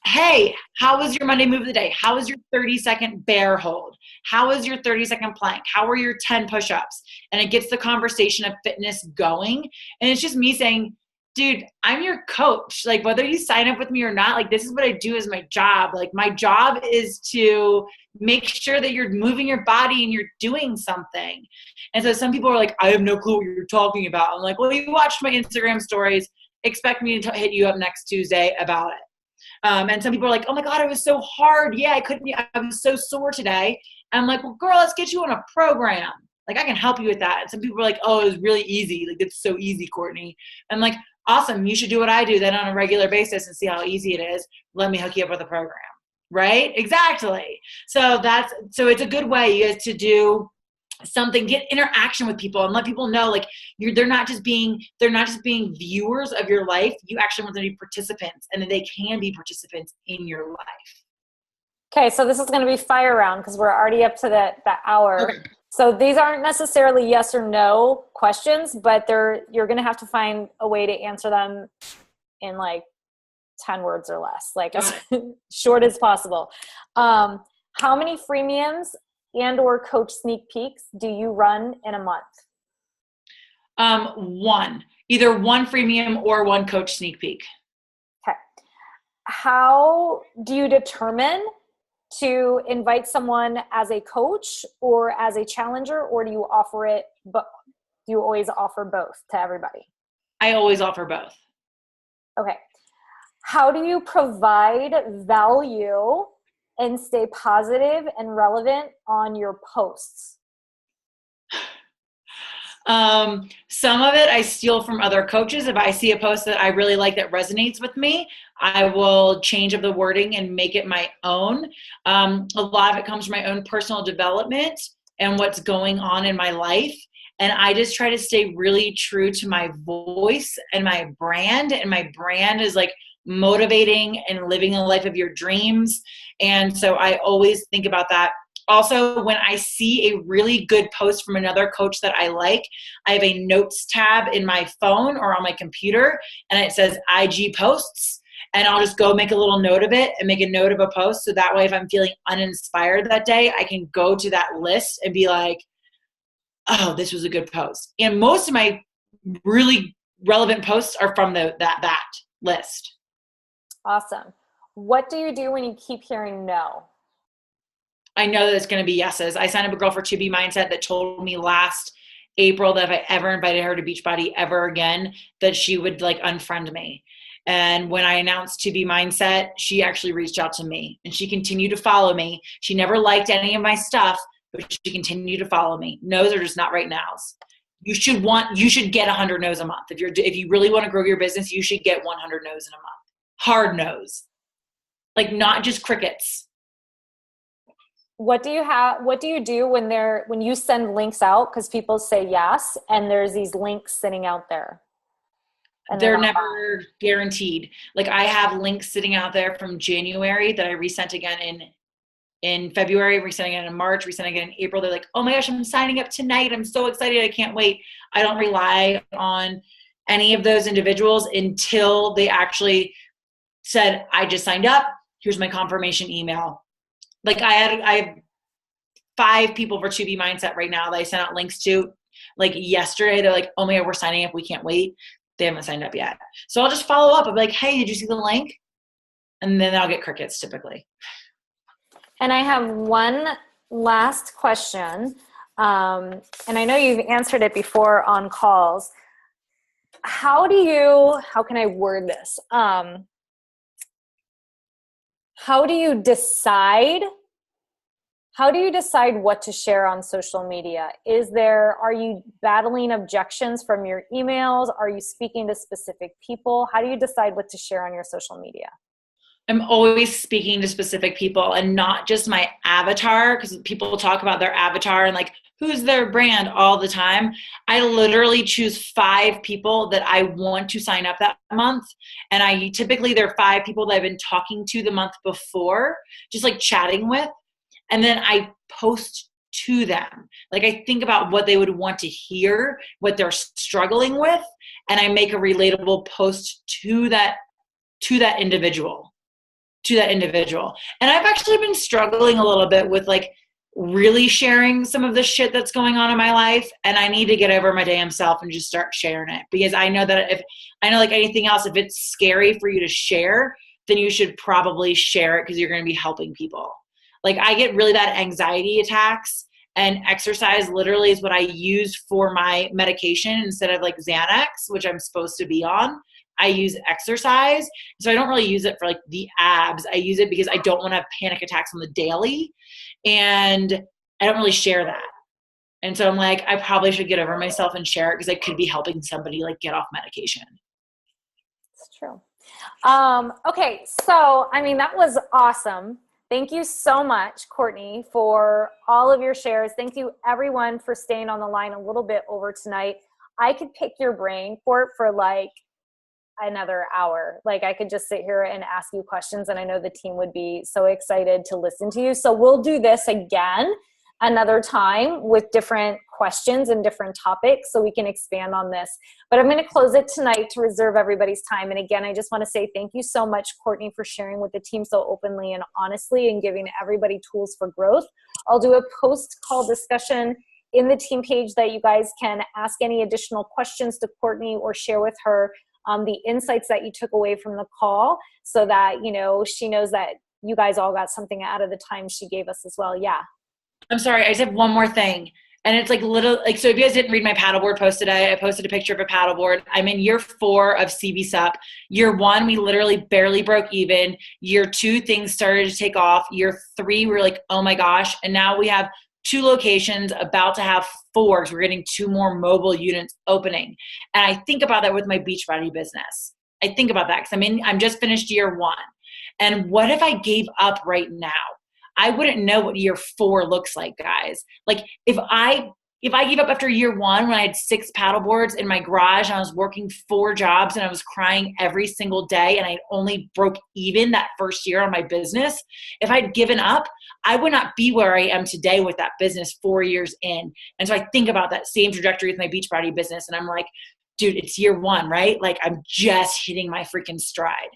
hey, how was your Monday move of the day? How was your 30-second bear hold? How was your 30-second plank? How were your 10 push-ups? And it gets the conversation of fitness going. And it's just me saying, dude, I'm your coach. Like, whether you sign up with me or not, like, this is what I do as my job. Like, my job is to make sure that you're moving your body and you're doing something. And so some people are like, I have no clue what you're talking about. I'm like, well, you watched my Instagram stories. Expect me to hit you up next Tuesday about it. And some people are like, oh my God, it was so hard. Yeah, I was so sore today. And I'm like, well, girl, let's get you on a program. Like, I can help you with that. And some people are like, oh, it was really easy. Like, it's so easy, Courtney. I'm like, awesome. You should do what I do then on a regular basis and see how easy it is. Let me hook you up with a program. Right? Exactly. So it's a good way, you guys, to do something, get interaction with people and let people know, like, they're not just being viewers of your life. You actually want them to be participants, and then they can be participants in your life. Okay. So this is going to be fire round because we're already up to the hour. Okay. So these aren't necessarily yes or no questions, but you're going to have to find a way to answer them in like 10 words or less, like as short as possible. How many freemiums and or coach sneak peeks do you run in a month? One. Either one freemium or one coach sneak peek. Okay. How do you determine to invite someone as a coach or as a challenger, or do you offer it, but do you always offer both to everybody? I always offer both. Okay. How do you provide value and stay positive and relevant on your posts? Some of it I steal from other coaches. If I see a post that I really like that resonates with me, I will change up the wording and make it my own. A lot of it comes from my own personal development and what's going on in my life. And I just try to stay really true to my voice and my brand. And my brand is like motivating and living a life of your dreams. And so I always think about that. Also, when I see a really good post from another coach that I like, I have a notes tab in my phone or on my computer, and it says IG posts, and I'll just go make a little note of it and make a note of a post. So that way, if I'm feeling uninspired that day, I can go to that list and be like, oh, this was a good post. And most of my really relevant posts are from that list. Awesome. What do you do when you keep hearing no? I know that it's going to be yeses. I signed up a girl for To Be Mindset that told me last April that if I ever invited her to Beachbody ever again, that she would like unfriend me. And when I announced To Be Mindset, she actually reached out to me and she continued to follow me. She never liked any of my stuff, but she continued to follow me. No's are just not right nows. You should get 100 no's a month. If you really want to grow your business, you should get 100 no's in a month. Hard no's. Like, not just crickets. what do you do when you send links out? Because people say yes, and there's these links sitting out there. And they're never guaranteed. Like I have links sitting out there from January that I resent again in February, resending it in March, resending it in April. They're like, oh my gosh, I'm signing up tonight. I'm so excited. I can't wait. I don't rely on any of those individuals until they actually said, I just signed up. Here's my confirmation email. Like I have 5 people for 2B Mindset right now that I sent out links to. Like yesterday, they're like, oh my God, we're signing up. We can't wait. They haven't signed up yet. So I'll just follow up. I'll be like, hey, did you see the link? And then I'll get crickets typically. And I have one last question. And I know you've answered it before on calls. How can I word this? How do you decide what to share on social media? Are you battling objections from your emails? Are you speaking to specific people? How do you decide what to share on your social media? I'm always speaking to specific people and not just my avatar, because people talk about their avatar and like, who's their brand all the time. I literally choose 5 people that I want to sign up that month. And there are 5 people that I've been talking to the month before, just like chatting with. And then I post to them. Like I think about what they would want to hear, what they're struggling with, and I make a relatable post to that individual. And I've actually been struggling a little bit with like really sharing some of the shit that's going on in my life. And I need to get over my damn self and just start sharing it, because I know that like anything else, if it's scary for you to share, then you should probably share it because you're going to be helping people. Like I get really bad anxiety attacks, and exercise literally is what I use for my medication instead of like Xanax, which I'm supposed to be on. I use exercise. So I don't really use it for like the abs. I use it because I don't want to have panic attacks on the daily. And I don't really share that. And so I'm like, I probably should get over myself and share it because I could be helping somebody like get off medication. It's true. Okay. So, I mean, that was awesome. Thank you so much, Courtney, for all of your shares. Thank you everyone for staying on the line a little bit over tonight. I could pick your brain for like another hour. Like I could just sit here and ask you questions, and I know the team would be so excited to listen to you. So we'll do this again another time with different questions and different topics so we can expand on this. But I'm going to close it tonight to reserve everybody's time. And again, I just want to say thank you so much, Courtney, for sharing with the team so openly and honestly and giving everybody tools for growth. I'll do a post-call discussion in the team page that you guys can ask any additional questions to Courtney or share with her the insights that you took away from the call, so that, you know, she knows that you guys all got something out of the time she gave us as well. Yeah. I'm sorry. I just have one more thing. And it's like so if you guys didn't read my paddleboard post today, I posted a picture of a paddleboard. I'm in year 4 of CB Sup. Year 1, we literally barely broke even. Year 2, things started to take off. Year 3, we were like, oh my gosh. And now we have 2 locations, about to have 4, because we're getting 2 more mobile units opening. And I think about that with my Beachbody business. I think about that because I'm just finished year 1. And what if I gave up right now? I wouldn't know what year 4 looks like, guys. Like if I gave up after year 1 when I had 6 paddleboards in my garage and I was working 4 jobs and I was crying every single day and I only broke even that first year on my business, if I'd given up, I would not be where I am today with that business 4 years in. And so I think about that same trajectory with my Beachbody business, and I'm like, dude, it's year 1, right? Like I'm just hitting my freaking stride.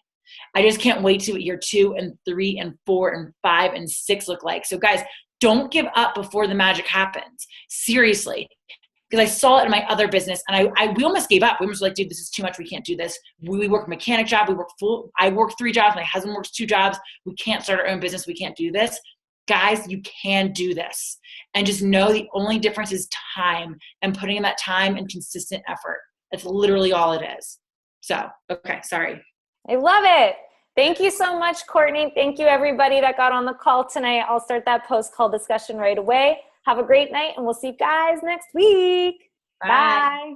I just can't wait to see what year 2 and 3 and 4 and 5 and 6 look like. So guys, don't give up before the magic happens. Seriously. Because I saw it in my other business, and we almost gave up. We were like, dude, this is too much. We can't do this. We work a mechanic job. I work 3 jobs. My husband works 2 jobs. We can't start our own business. We can't do this. Guys, you can do this. And just know the only difference is time, and putting in that time and consistent effort. That's literally all it is. So, okay, sorry. I love it. Thank you so much, Courtney. Thank you, everybody that got on the call tonight. I'll start that post-call discussion right away. Have a great night, and we'll see you guys next week. Bye. Bye.